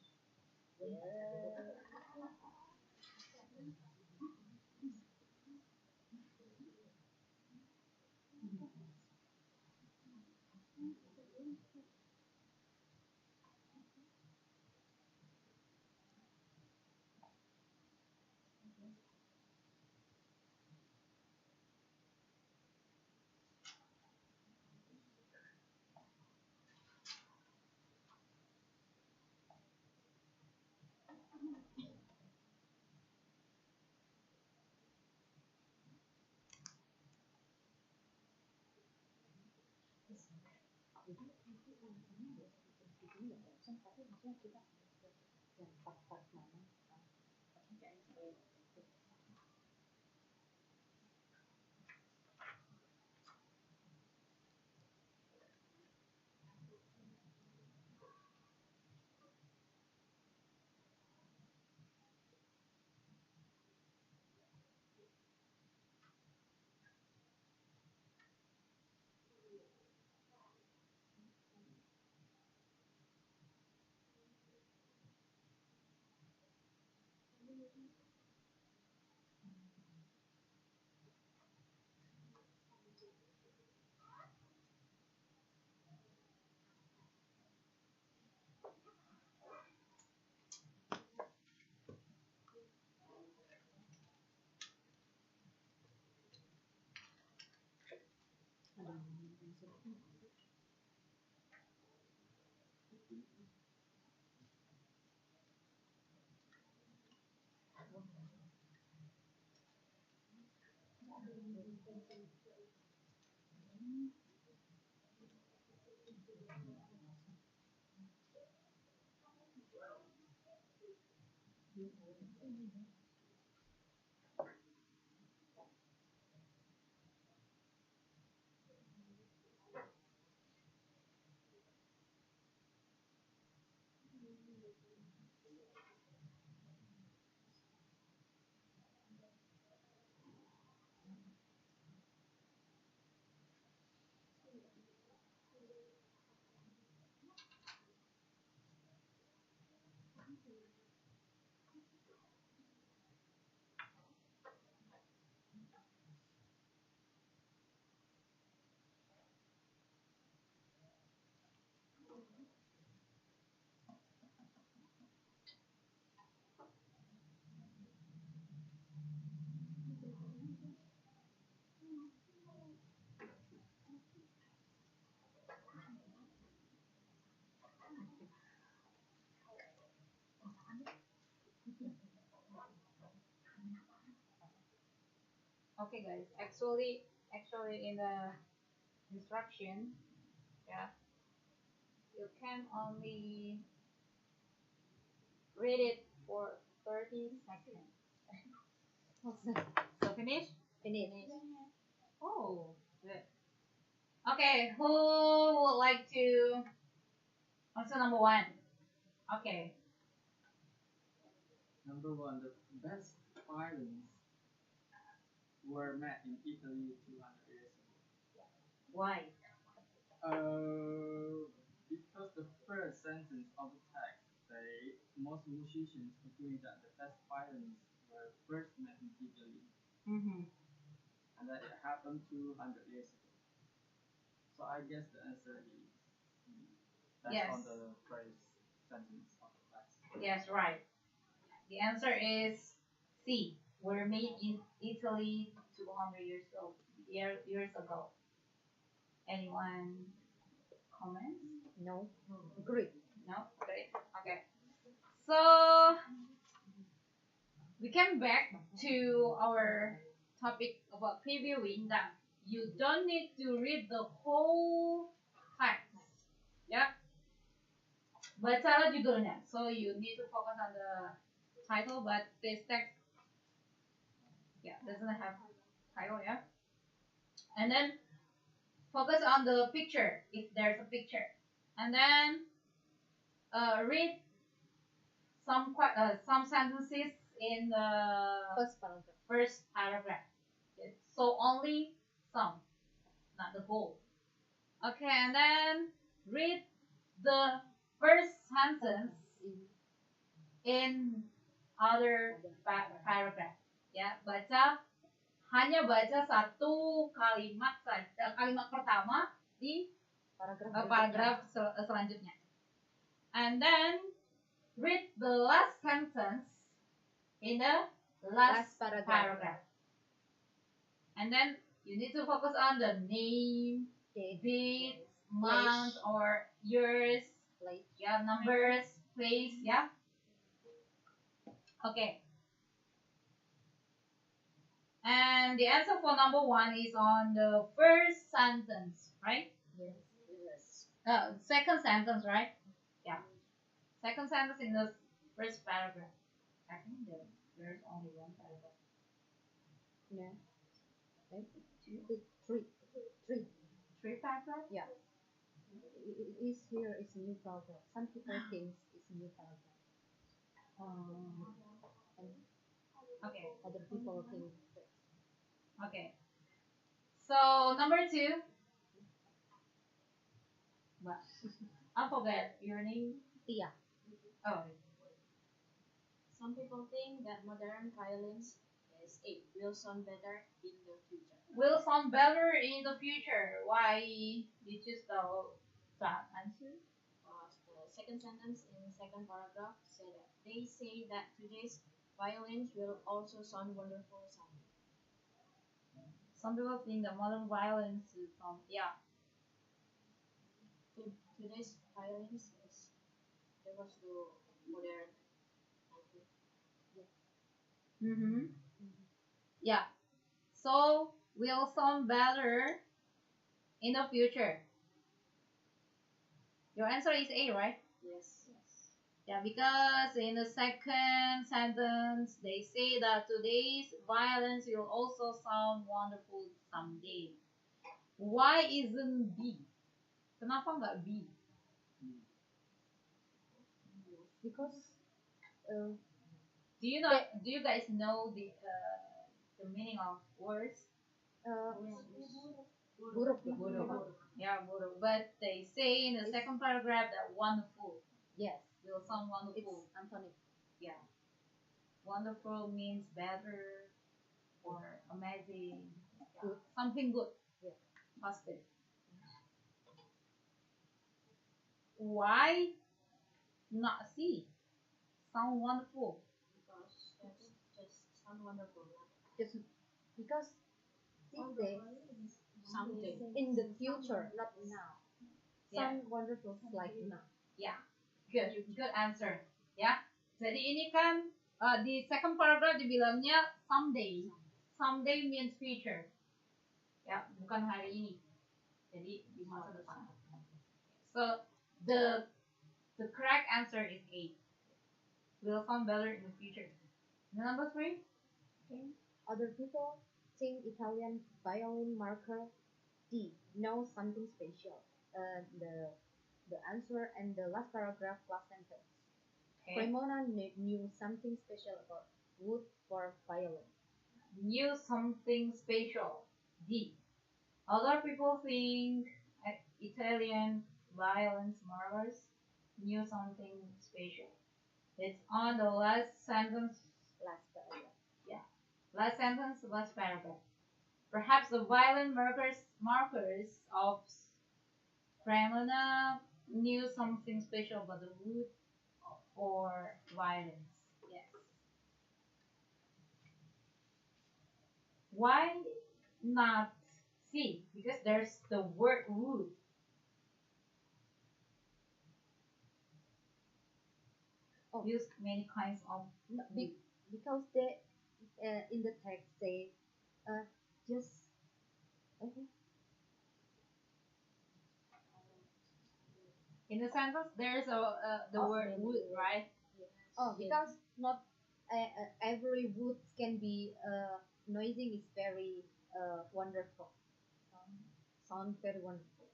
Okay, guys. Actually, in the instruction, yeah, you can only read it for 30 seconds. What's that? So finish? Finish. Oh, good. Okay, who would like to answer number one? Okay. Number one, the best violins were made in Italy 200 years ago. Why? Because the first sentence of the text say most musicians agree that the best violins were first made in Italy, Mm-hmm. and that it happened 200 years ago. So I guess the answer is that's Yes. on the first sentence of the text. Yes, right. The answer is C. Were made in Italy 200 years ago. Anyone comments? No. Great. No? Great. Okay. So we came back to our topic about previewing that you don't need to read the whole text. Yeah. Baca judulnya. So you need to focus on the title, but this text, yeah, doesn't have title, yeah. And then focus on the picture if there's a picture, and then read some sentences in the First paragraph. first paragraph. Okay. So only some, not the whole. Okay, and then read the first sentence in other paragraph. Ya, hanya baca satu kalimat saja, kalimat pertama di paragraf selanjutnya. And then read the last sentence in the last paragraph. And then you need to focus on the name, date, month, or years, yeah, numbers, place, yeah. Okay. And the answer for number one is on the first sentence, right? Yes. Second sentence, right? Yeah. Second sentence in the first paragraph. I think there's only one paragraph. Yeah. Two? Three. Three paragraphs? Yeah. It is here is a new paragraph. Some people think it's a new paragraph. And Okay. other people think that. Okay. So number two. But I forget your name. Tia. Oh. Some people think that modern violins will sound better in the future. Will sound better in the future. Why you choose that answer? The second sentence in second paragraph they say that today's violins will also sound wonderful someday. Some people think that modern violence is yeah. today's violence is refers to modern. Mm-hmm. Yeah. So will sound better in the future. Your answer is A, right? Yes. Yeah, because in the second sentence they say that today's violence will also sound wonderful someday. Why isn't B? Kenapa nggak B? Because uh, Do you guys know the meaning of words? uh, buruk ya. Yeah, buruk. But they say in the second paragraph that wonderful Yes, will sound it's wonderful. Anthony. Yeah, wonderful means better or amazing. Good. Something good. Yeah. Positive. Why not C? Sound wonderful. Because that's just sound wonderful. Just because they Someday. in the future, not now. Yeah. Sound wonderful like now. Ya, good answer. Ya, jadi ini kan di second paragraph dibilangnya someday. Someday means future. Ya, bukan hari ini. Jadi di masa depan. So the correct answer is A. Will sound better in the future. Number 3. Other people think Italian violin marker D knows something special. The answer and the last paragraph, last sentence. Okay. Cremona knew something special about wood for violin. Knew something special. D. Other people think Italian violence markers knew something special. It's on the last sentence. Last paragraph. Yeah. Last sentence, last paragraph. Perhaps the violin markers of Cremona knew something special about the wood or violence. Yes. Why not C? Because there's the word wood. Oh. Used many kinds of No, because they in the text say just okay. In the sentence there's the word wood, right? Oh, because not every wood can be noising is very wonderful. Sound very wonderful.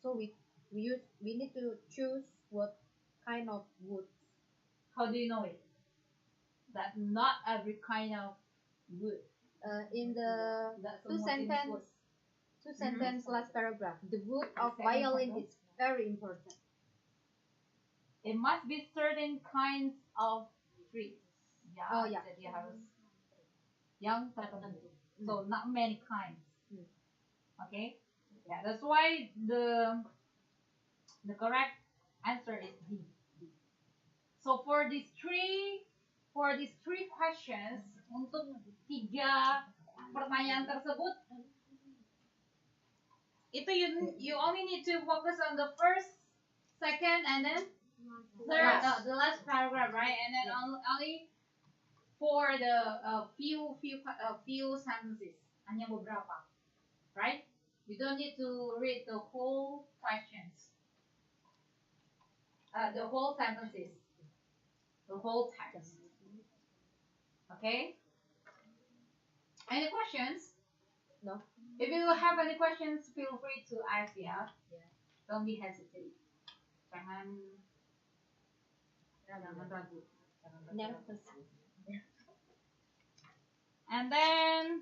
So we need to choose what kind of wood. How do you know it? That not every kind of wood. In the That's two sentence last paragraph, the wood of violin is very important. It must be certain kinds of trees. Ya, Oh, yeah. jadi harus yang tertentu. So not many kinds. Okay. Yeah, that's why the correct answer is D. So for these three questions, untuk 3 pertanyaan tersebut, itu you only need to focus on the first, second, and then third, the last paragraph, right? And then only for the few sentences, hanya beberapa, right? You don't need to read the whole questions, the whole sentences, the whole text. Okay? Any questions? No. If you have any questions, feel free to ask. Yeah. Don't be hesitate. Jangan ragu. Nervous. And then,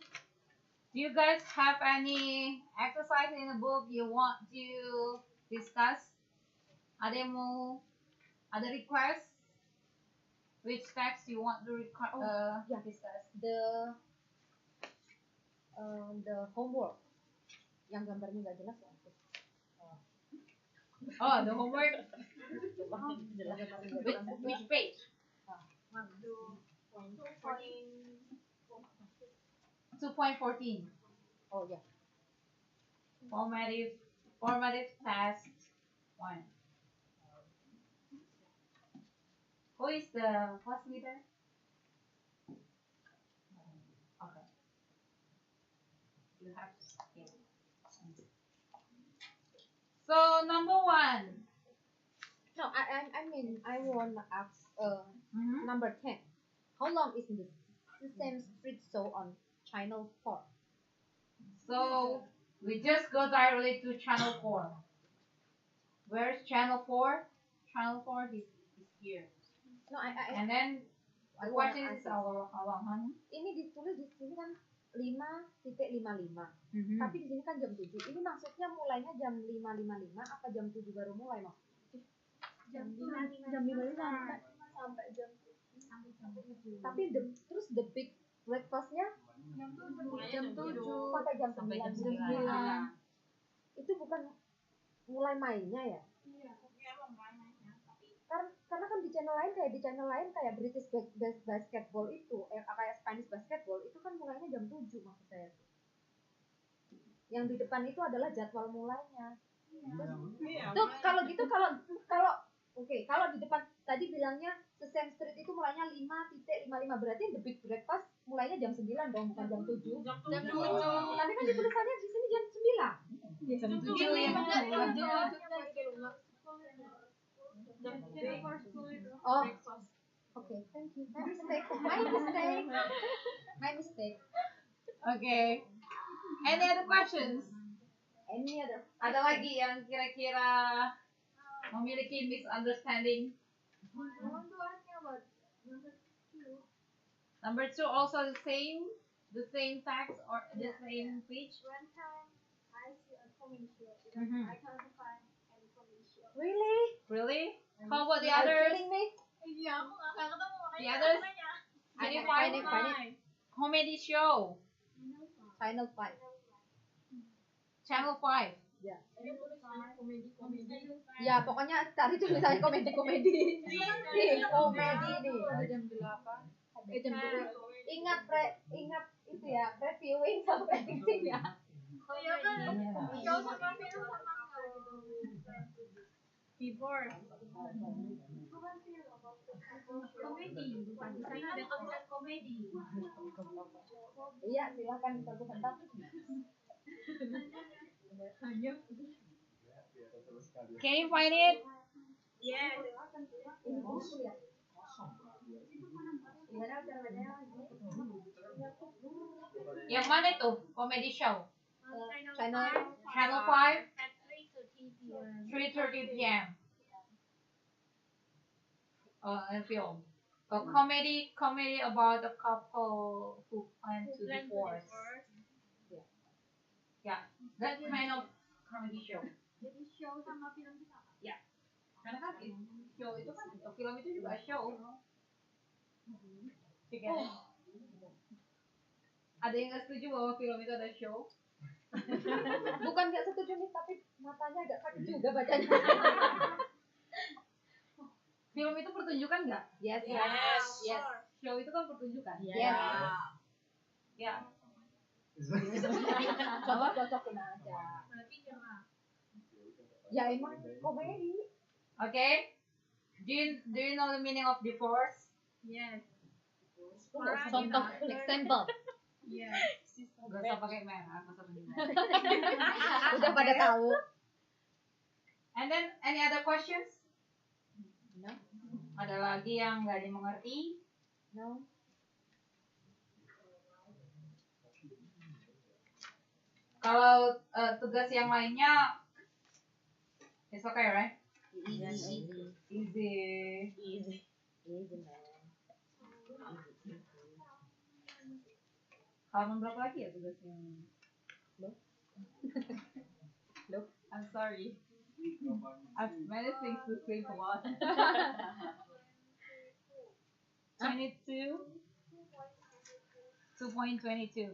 do you guys have any exercise in the book you want to discuss? Ada request? Which text you want to discuss? The homework yang gambarnya nggak jelas ya. Oh, the homework. Which page? 2.14. Oh yeah. Formative Formative test 1. Who is the class leader? Okay. You have yeah. So number 1. No, I mean I want to ask Mhm. number 10. How long is the Sesame Street show on Channel 4? So we just go directly to channel 4. Where's channel 4? Channel 4 is here. No, I And then I the wanna question is ask this. how long, honey? Ini ditulis di sini kan 5.55. Mhm. Tapi di sini kan jam 7. Ini maksudnya mulainya jam 5.55 apa jam 7 baru mulai maksudnya? Jam Jam 5 sampai jam tapi terus the big breakfastnya jam 7 sampai jam Sampai 9. jam 9. Itu bukan mulai mainnya ya? Karena kan di channel lain kayak British basketball itu kayak Spanish basketball itu kan mulainya jam 7 maksud saya. Yang di depan itu adalah jadwal mulainya. Tuh kalau gitu kalau oke, kalau di depan tadi bilangnya Sesame Street itu mulainya 5.55 berarti the big breakfast mulainya jam 9 dong bukan jam 7. Jam 7. Tapi kan di tulisannya di sini jam 9. Jam 7 ya. Oh. Okay, thank you. My mistake. My mistake. Okay. Any other questions? Any other? Ada lagi yang kira-kira memiliki misunderstanding? Number 2 also the same text or the same page? One time I see a commercial, Mhm. I can't find any commercial. Really? Really? How about the Are you others? kidding me? Iya, aku nggak akan ketemu The makanya others? namanya. Can you Find find it. comedy show? Channel 5. Channel 5. Ya. Dia tulisannya komedi. Ya, pokoknya cari tulisannya komedi. Nih, komedi nih. Jam 8. Jam 2. Ingat itu ya, reviewing sampai di sini ya. Oh iya kan, show sama film sama Before. komedi. Di sana ada tulisan komedi. Iya, silakan dibagusan tapi. Can you find it? Yes. Ini buku ya. Gimana cara bacanya? Yang mana tuh? Comedy show. Channel Channel 5, At 3:30 p.m. 3:30 p.m. A film. A comedy about a couple who plan to divorce. Yeah, that kind of comedy show. Jadi show sama film kita. Karena kan show itu kan film itu juga show. Together. Ada yang nggak setuju bahwa film itu ada show? bukan nggak setuju nih, tapi matanya agak sakit juga bacanya. Film itu pertunjukan nggak? Yes. Yes. Show itu kan pertunjukan. Yes. Ya. Coba cocokin aja. Berarti jangan. Ya emang komedi. Okay. Do you know the meaning of divorce? Yes. Contoh example. Yes. Gak usah pakai merah, gak usah tunjukan. Udah pada tahu. And then any other questions? No. Ada lagi yang nggak dimengerti? No. Kalau tugas yang lainnya, it's okay, right? Easy. Easy. Easy man. Halaman berapa lagi ya tugas yang? Look. I'm sorry. I've many things to think about. 22. 2.22.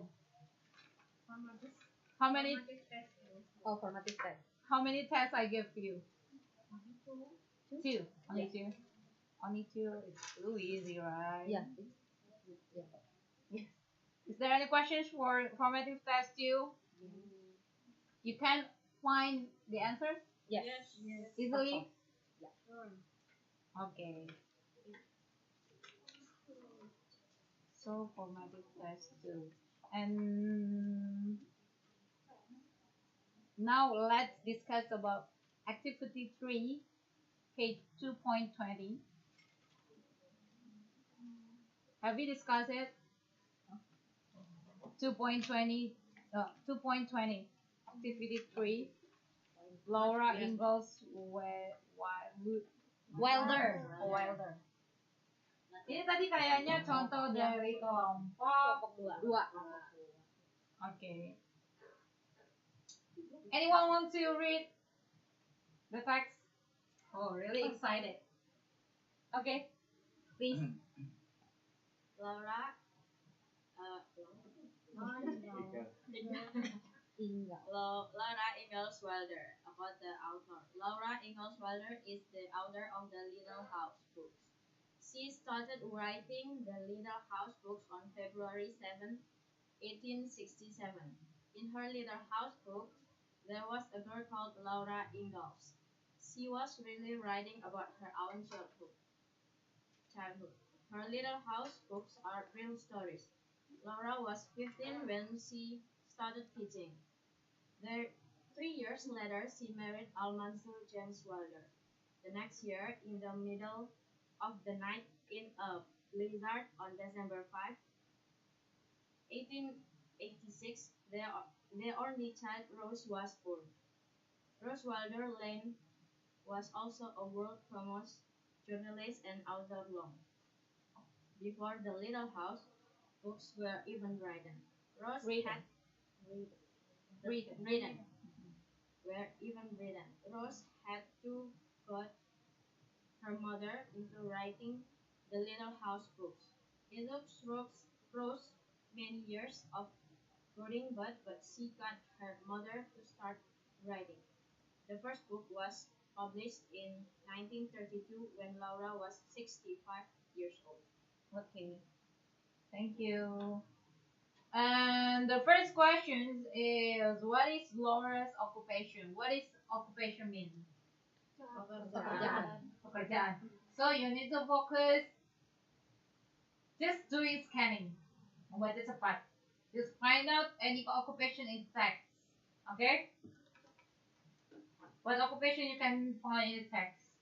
How many Oh, formative test. tests I give you? Two. Only two. Only two. It's too easy, right? Yeah. Is there any questions for formative test 2? You can find the answers Yes. easily? Sure. Okay. So formative test two. And now let's discuss about activity 3, page 2.20. Have we discussed it? 2.20, 2.20, activity 3. Laura Ingalls Wilder. Wilder. Ini tadi kayaknya contoh dari kelompok Dua. Okay. Anyone want to read the text? Oh, really excited. Okay, please. Laura, Laura Ingalls Wilder. About the author. Laura Ingalls Wilder is the author of the Little House books. She started writing the Little House books on February 7, 1867. In her Little House book, there was a girl called Laura Ingalls. She was really writing about her own childhood. Her Little House books are real stories. Laura was 15 when she started teaching. There, 3 years later, she married Almanzor James Wilder. The next year, in the middle of the night in a blizzard on December 5, 1886, their only child, Rose, was born. Rose Wilder Lane was also a world-famous journalist and author long before the Little House books were even written. Rose had written were even written. Rose had to got her mother into writing the Little House books. It took Rose many years of boarding, but she got her mother to start writing. The first book was published in 1932 when Laura was 65 years old. Okay, thank you. And the first question is, what is Laura's occupation? What is occupation mean? Pekerjaan. So you need to focus. Just doing scanning. Membaca cepat. Just find out any occupation in text. Okay? What occupation you can find in text?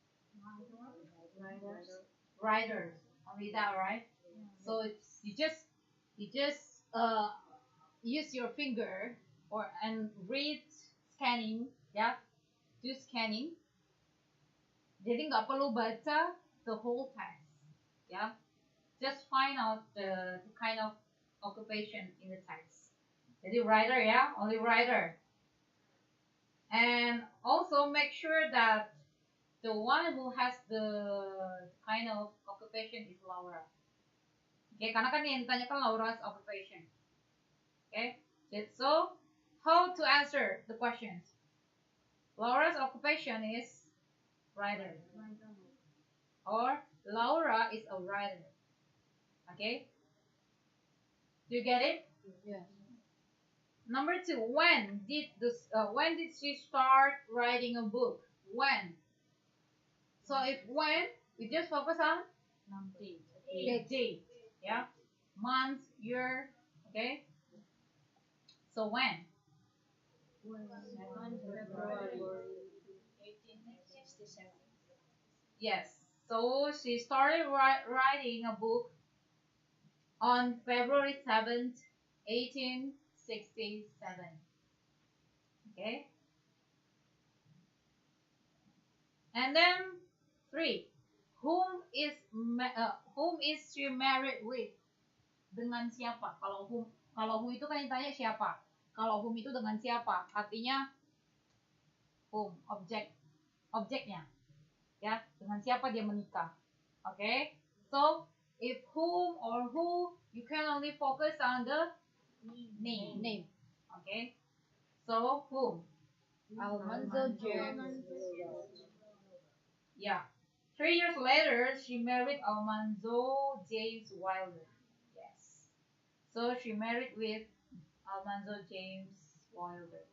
Writers. Only that, right? So it's, you just use your finger and read scanning, ya. Do scanning. Jadi nggak perlu baca the whole text, ya. Just find out the kind of occupation in the text. Jadi writer, ya, only writer. And also make sure that the one who has the kind of occupation is Laura. Okay, karena kan yang ditanyakan Laura's occupation. Okay, so how to answer the questions? Laura's occupation is writer, or Laura is a writer. Okay, do you get it? Yes. Number 2, when did she start writing a book? When? So if when, we just focus on date, yeah, month, year, okay. So when? 2 February 1867. Yes. So she started writing a book on February 7th, 1867. Okay. And then 3. Whom is she married with? Dengan siapa? Kalau who itu kan ditanya siapa. Kalau whom itu dengan siapa? Artinya whom, objeknya. Ya, dengan siapa dia menikah. Okay? So, if whom or who, you can only focus on the name. Okay? So, whom? Almanzo James. Yeah. 3 years later, she married Almanzo James Wilder. Yes. So she married with Almanzo James Wilder.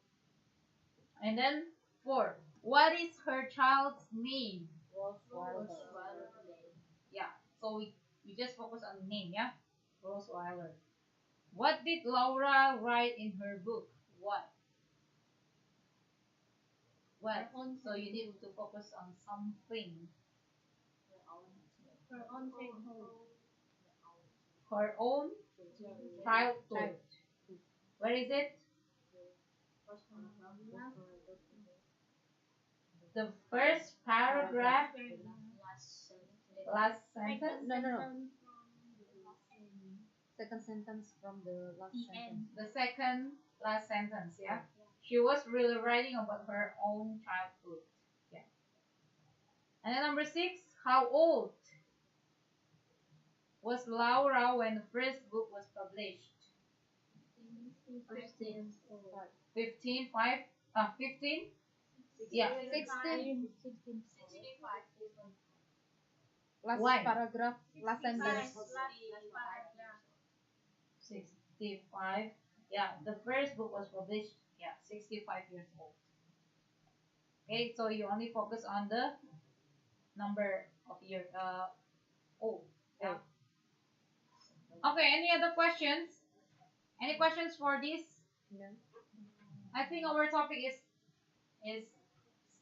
And then 4. What is her child's name? Yeah. So we just focus on the name, yeah? Rosewater. What did Laura write in her book? What? What? So you need to focus on something. Her own childhood. Where is it? The first paragraph, last sentence. No. Second sentence from the last sentence. The second last sentence, yeah. She was really writing about her own childhood. Yeah. And then number 6, how old was Laura when the first book was published? 15, 5, 15? Yeah. 16. Last Why? paragraph, last sentence. 65. Yeah, the first book was published, 65 years old. Okay, so you only focus on the number of years old. Yeah. Okay, any other questions? Any questions for this? No. I think our topic is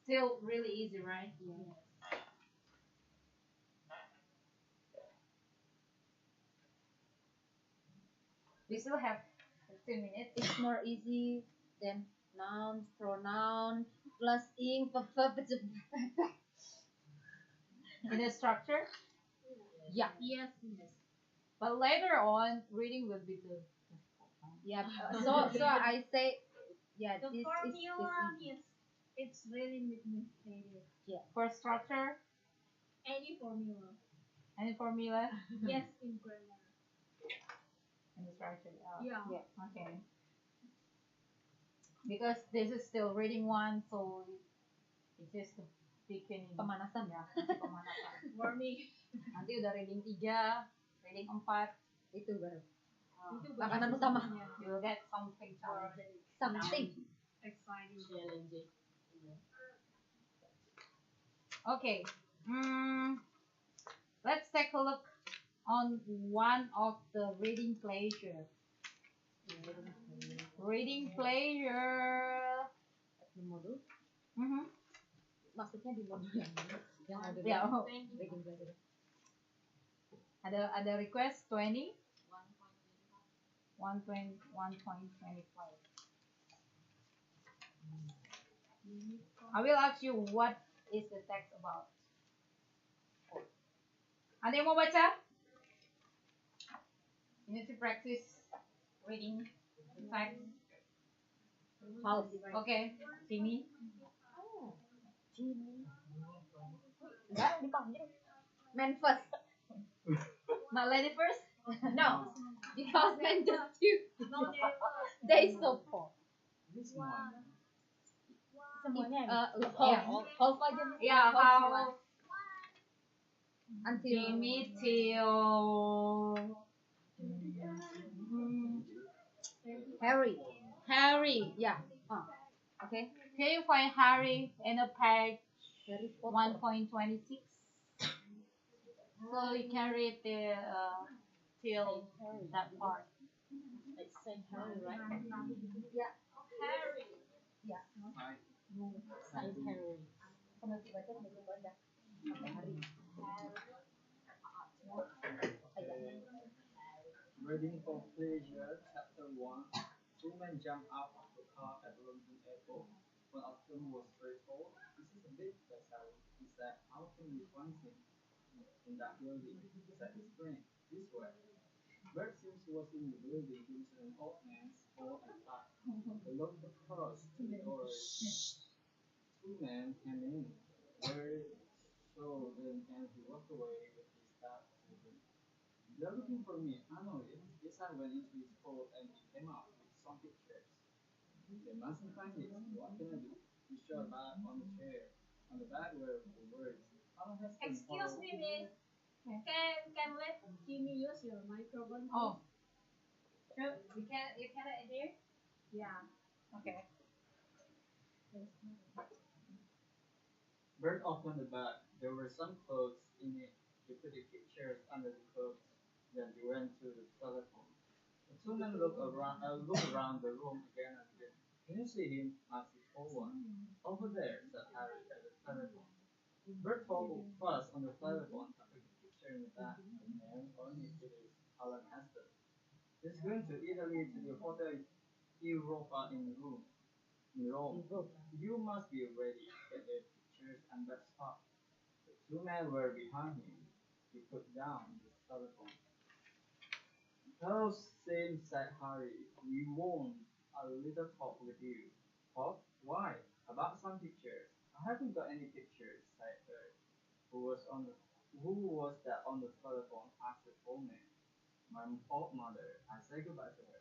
still really easy, right? Yeah. We still have 15 minutes. It's more easy than noun, pronoun, plus ing, verb. In the structure. Yeah. Yes. But later on, reading will be the Yeah. So I say, yeah, The this formula is is it's really administrative. for structure. Any formula. Any formula Yes, in grammar. in the structure. Yeah. Okay. Because this is still reading one, so it's just the beginning. pemanasan. Ya, masih pemanasan. Warming. Nanti udah reading 3, reading 4, Itu baru Itu makanan utama. you will get something challenging. Something. exciting. Okay. Let's take a look on one of the reading pleasure. Reading pleasure. Di modul. Mhm. Maksudnya di modul yang modul Ya, yang oh. reading pleasure. Ada request 20. 1.25. I will ask you what is the text about. Ada yang mau baca? You need to practice reading the text. House. Okay, Timmy. Jimmy. Enggak dipanggil. Man first. Not lady first. No. Because men just two. No, They so poor. This one. Semuanya Yeah. half aja. Yeah, how Until Timmy till Harry. Harry. Yeah. Okay. Can you find Harry in a page Harry Potter. 1.26? So you can read the till that part. It's Saint Harry, right? Harry. Yeah. Right. Saint Harry. Kalau dibaca lebih banyak. Sampai hari. Reading for Pleasure, Chapter 1. Two men jumped out of the car at London Airport. One of them was very tall. This is a big vessel. He said, how can we find him in that building? Said his friend. This way. Bert Sims was in the building. He was an old man, tall and fat. They locked the cars to the door. Two men came in. Very so then and he walked away with his back to them. They're looking for me. I know it. Yes, I went into his coat and he came out with some pictures. They mustn't find it. What can I do? He shot back on the chair. On the back were the words. How has been Excuse me, miss. Can let Jimmy use your microphone? Oh, sure. You cannot hear? Yeah. Okay. Bird opened the bag. There were some clothes in it. He put the pictures under the clothes. Then he went to the telephone. The two men looked around the room again and again. Can you see him? Asked the old one. Over there, said Harry at the telephone. Bert followed fast on the telephone and took the picture in the back. The man only it is Alan Heston. He's going to Italy to the Hotel Europa in Rome. You must be ready. Get the pictures and let's talk. The two men were behind him. He put down the telephone. Hello, Sim, said Harry. We want a little talk with you. Talk? Why? About some pictures. I haven't got any pictures, said Bert. Who was that on the telephone? Asked the old man. My old mother. I said goodbye to her.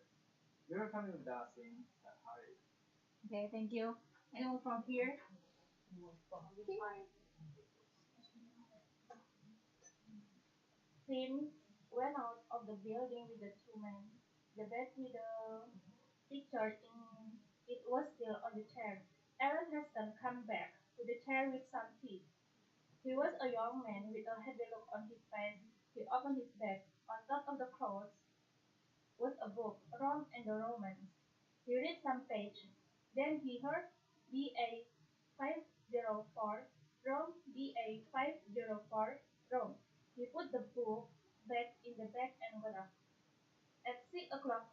You're coming with us, Sim, said Harry. Okay, thank you. Anyone from here? Tim went out of the building with the two men. The bed with the picture in it was still on the chair. Aaron Heston came back to the chair with some tea. He was a young man with a heavy look on his face. He opened his bag. On top of the clothes was a book, Rome and the Romans. He read some page. Then he heard BA 504, Rome, BA 504, Rome. He put the book back in the bag and got up. At 6 o'clock,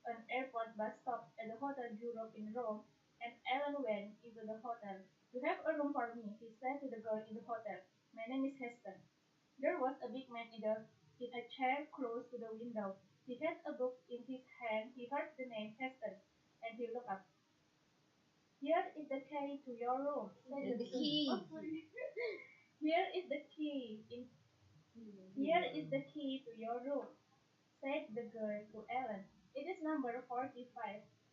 an airport bus stopped at the Hotel Europe in Rome, and Alan went into the hotel. You have a room for me, he said to the girl in the hotel. My name is Heston. There was a big man in a chair close to the window. He had a book in his hand. He heard the name Heston, and he looked up. Here is the key to your room, said the key. Oh, sorry. Here is the key. Here is the key to your room, said the girl to Ellen. It is number 45.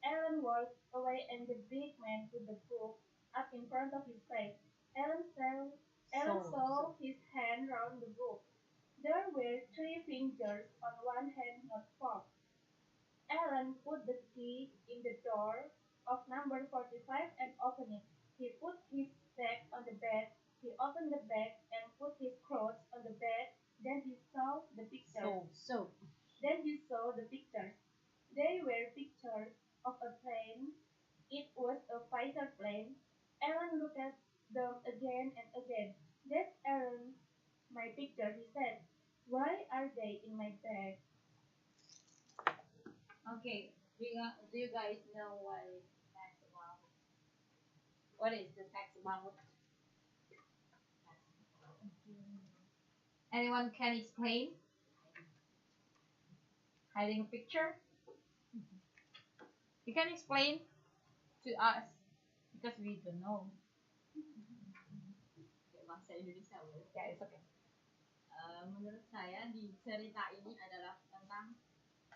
Ellen walked away and the big man put the book up in front of his face. Ellen saw his hand round the book. There were 3 fingers on one hand, not 4. Ellen put the key in the door of number 45 and opened it. He put his bag on the bed. He opened the bag and put his clothes on the bed. Then he saw the pictures. Then he saw the pictures. They were pictures of a plane. It was a fighter plane. Ellen looked at them again and again. That's Ellen, my picture, he said. Why are they in my bag? Okay, do you guys know what is text about? What is the text about? Anyone can explain? Hiding a picture? You can explain to us because we don't know. Bahasa Indonesia boleh. Yeah, it's okay. Menurut saya di cerita ini adalah tentang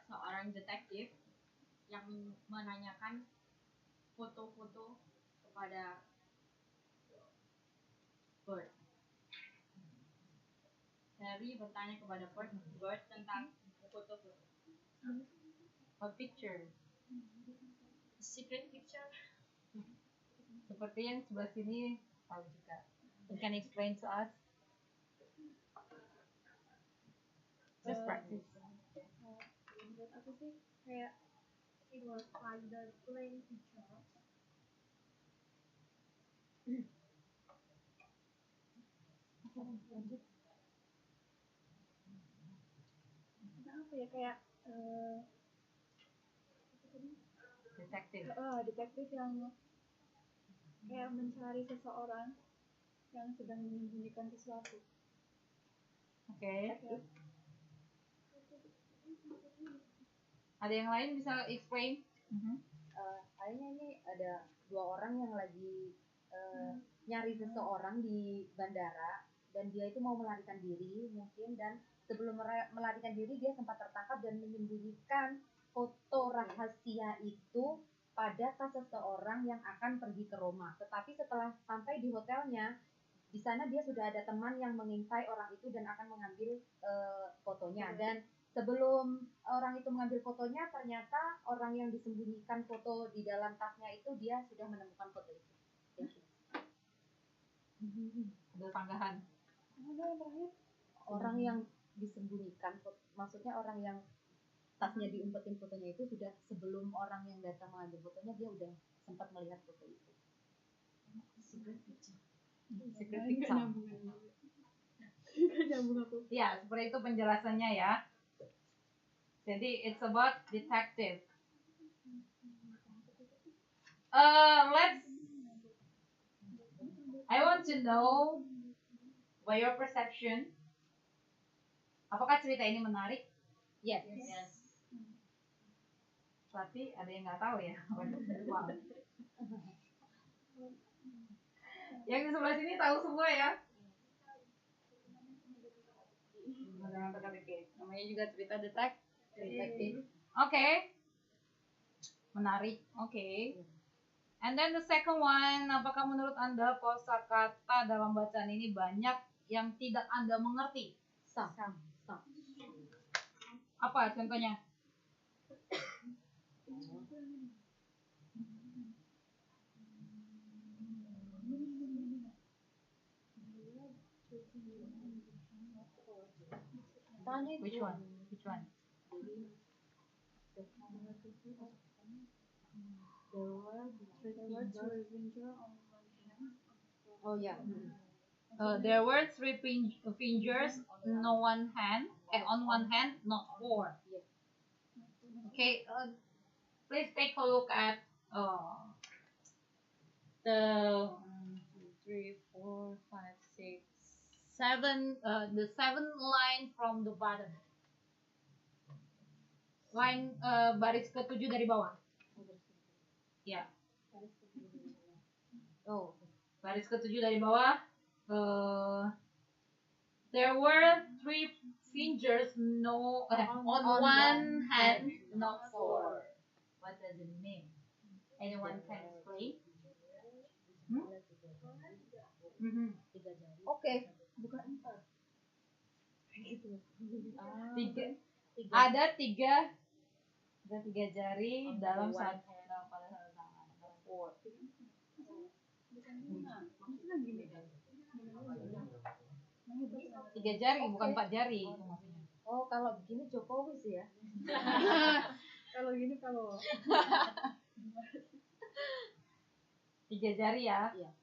seorang detektif yang menanyakan foto-foto kepada Bird. Harry bertanya kepada Bird tentang foto-foto. What picture? Secret picture. Seperti yang sebelah sini tahu juga. You can explain to us. Just practice. Menurut aku sih kayak it was like the plane pictures. Apa ya kayak Detective. detektif yang kayak mencari seseorang yang sedang menyembunyikan sesuatu. Okay. Ada yang lain bisa explain? Kayaknya ini ada 2 orang yang lagi nyari seseorang di bandara dan dia itu mau melarikan diri mungkin, dan sebelum melarikan diri dia sempat tertangkap dan menyembunyikan foto rahasia itu pada tas seseorang yang akan pergi ke Roma. Tetapi setelah sampai di hotelnya, di sana dia sudah ada teman yang mengintai orang itu dan akan mengambil fotonya. Dan sebelum orang itu mengambil fotonya, ternyata orang yang disembunyikan foto di dalam tasnya itu dia sudah menemukan foto itu. Ada sanggahan. Orang yang disembunyikan, maksudnya orang yang tasnya diumpetin fotonya itu sudah sebelum orang yang datang mengambil fotonya dia udah sempat melihat foto itu. Secret picture. Ya, seperti itu penjelasannya ya. Jadi it's about detective. I want to know by your perception. Apakah cerita ini menarik? Yes. Tapi ada yang nggak tahu ya. Wow. Yang di sebelah sini tahu semua ya. Namanya juga cerita detektif. Oke. Menarik. Oke. And then the second one, apakah menurut Anda kosakata dalam bacaan ini banyak yang tidak Anda mengerti? Apa contohnya? Which one? Oh ya. There were three fingers, on one hand, not four. Okay, please take a look at the 3, 4, 5, 6, 7, the 7th line from the bottom. Line baris ke-7 dari bawah. Ya. Oh, Baris ke-7 dari bawah. There were 3 fingers, on one hand, not 4. What does it mean? Anyone can explain? Oke. Bukan 4. Ada tiga jari dalam pada satu tangan. 4. Tiga jari, bukan 4 jari. Oh, kalau begini Jokowi sih ya. Kalau gini kalau Tiga jari ya. Iya.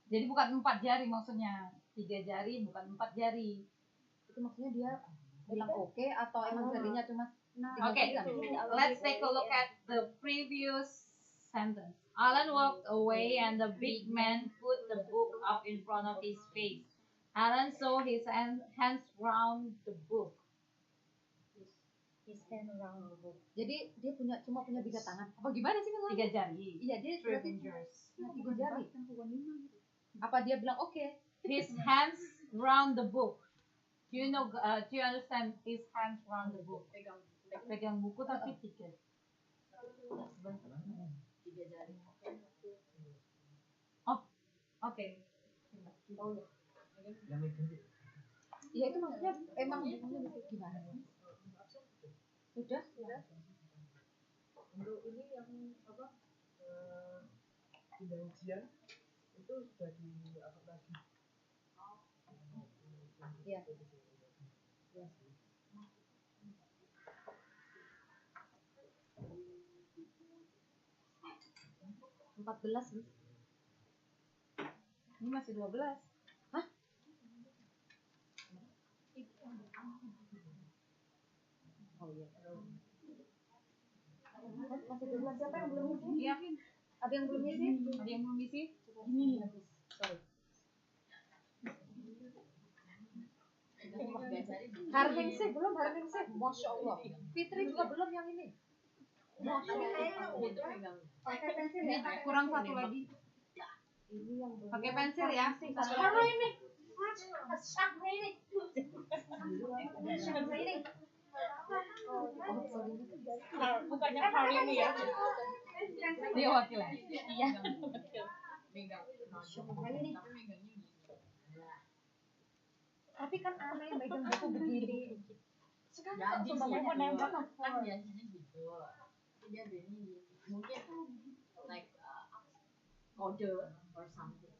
Jadi bukan 4 jari maksudnya. 3 jari bukan 4 jari. Itu maksudnya dia bilang oke atau emang jarinya cuma Okay, let's take a look at the previous sentence. Alan walked away and the big man put the book up in front of his face. Alan saw his hands round the book. His hand around the book. Jadi dia cuma punya 3 tangan. Apa gimana sih Mas? 3 jari. Iya, dia 3 berarti fingers. 3 jari. Apa dia bilang oke? His hands round the book. Do you understand his hands round the book? Pegang buku tapi 3. 3 jari. Oh, oke. Iya itu maksudnya emang gimana? Sudah. Untuk ini yang apa? Pindah ujian itu sudah diupload lagi. Iya. 14 nih. Ini masih 12. Hah? Oh iya. Masih 12 siapa yang belum isi? Iya. Ada yang belum isi? Ada yang belum isi? Ini. Sorry. Harningsih belum, Harningsih. Masya Allah. Fitri juga belum yang ini. Masya Allah. Pakai pensil ya. Kurang satu lagi. Ini yang belum. Pakai pensil ya. Satu ini. bukannya hari ini ya. Dia wakilnya. Iya. Tapi kan aneh megang buku begini. Sekarang semuanya menembak kan biasanya gitu. Dia begini mungkin like kode or something.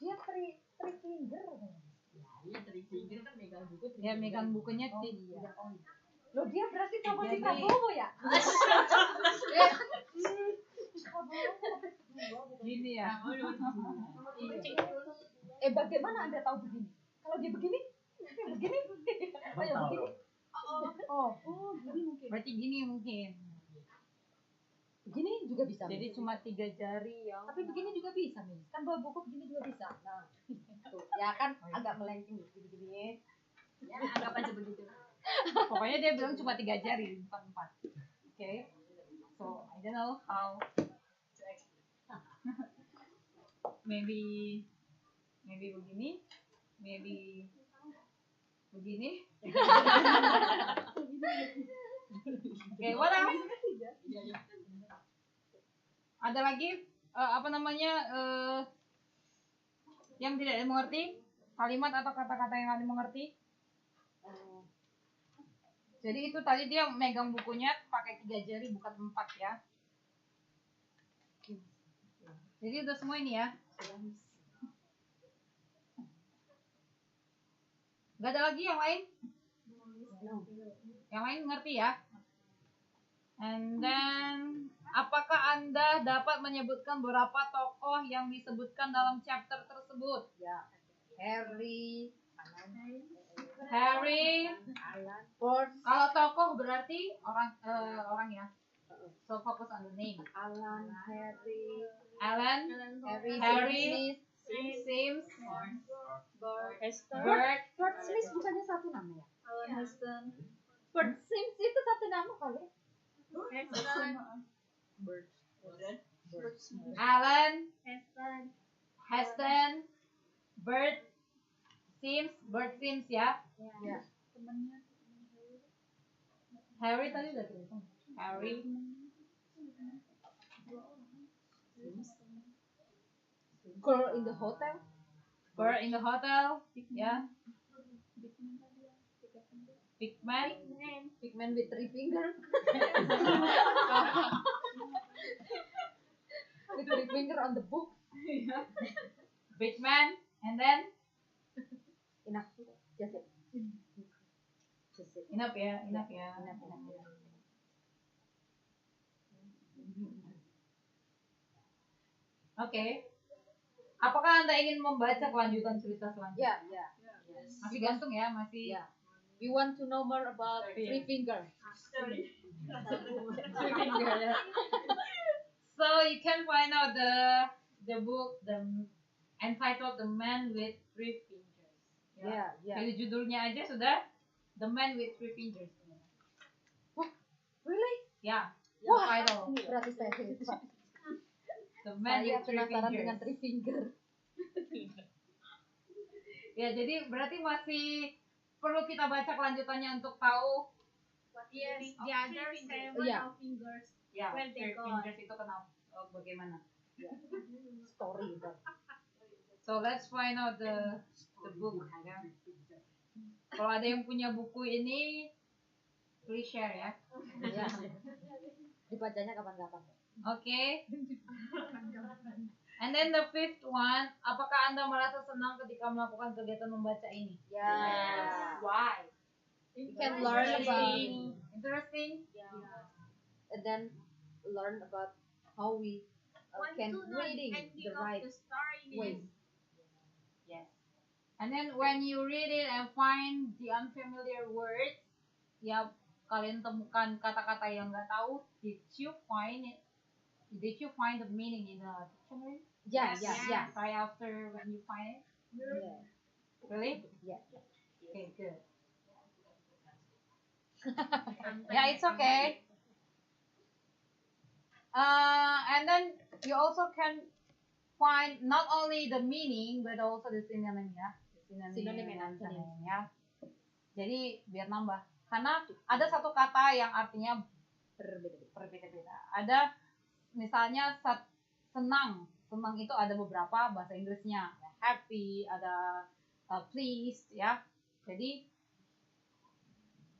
Dia three finger. Iya, trigger kan megang buku. Ya megang bukunya Iya. Loh dia berarti sama si Prabowo ya? gini ya. Bagaimana Anda tahu begini? Kalau dia begini, begini. Ayo begini. Gini mungkin. Berarti gini mungkin. Begini juga bisa. Jadi Miss. cuma 3 jari yang. Tapi begini juga bisa, Miss. Kan bawa buku begini juga bisa. Nah, tuh, ya kan agak melenceng begini. Ya, anggap aja begitu. Pokoknya dia bilang cuma 3 jari, bukan 4. Okay. So I don't know how. maybe begini, maybe begini. Okay, what else? Ada lagi apa namanya yang tidak dimengerti? Kalimat atau kata-kata yang tidak dimengerti? Jadi itu tadi dia megang bukunya pakai 3 jari bukan 4 ya. Jadi udah semua ini ya. Gak ada lagi yang lain? Yang lain ngerti ya? And then apakah Anda dapat menyebutkan beberapa tokoh yang disebutkan dalam chapter tersebut? Ya. Harry, Alan, Ford. Kalau tokoh berarti orang ya. So focus on the name. Alan, Alan, Harry, Sims, Bert. Bert Smith bukannya satu nama ya? Alan Heston. Bert Sims itu satu nama kali. Alan, Heston, Bert Sims ya. Ya. Harry tadi udah tulis. Harry. Girl in the hotel. Girl in the hotel. Ya. Big man. Big man with 3 fingers. With 3 finger on the book. Big man. And then Enough. Just it. enough ya. Oke. Apakah Anda ingin membaca kelanjutan cerita selanjutnya? Ya. Masih gantung ya, masih. Ya. We want to know more about 3 fingers. So you can find out the book entitled The Man with 3 Fingers. Ya. Dari judulnya aja sudah The Man with 3 Fingers. Really? Ya. Wah, Title. ini berarti saya hebat. The Man Saya with 3 penasaran Fingers. dengan 3 finger. Ya, jadi berarti masih perlu kita baca kelanjutannya untuk tahu Yes, the other 7 Yeah. fingers. ya Where they 3 go. fingers itu kenapa bagaimana. Story kan. So let's find out the book ya. Kalau ada yang punya buku ini please share ya. Ya. Dibacanya kapan-kapan. Okay. And then the 5th one, apakah Anda merasa senang ketika melakukan kegiatan membaca ini? Ya. Why? You can learn about Interesting. and then learn about how we can reading the right way. Yes. And then when you read it and find the unfamiliar words, ya kalian temukan kata-kata yang nggak tahu, did you find the meaning in the dictionary? Yeah. Right after when you find it? Yeah. Really? Yeah. Okay, good. Yeah, it's okay. And then you also can find not only the meaning but also the synonym ya. Synonym and synonym ya. Jadi biar nambah. Karena ada satu kata yang artinya berbeda-beda. Ada misalnya senang. Senang itu ada beberapa bahasa Inggrisnya. Happy, ada pleased ya. Jadi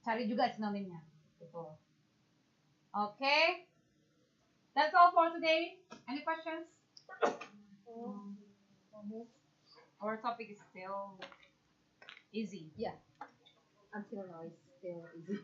cari juga sinonimnya. Gitu. Okay. That's all for today. Any questions? Our topic is still easy. Yeah, until now it's still easy.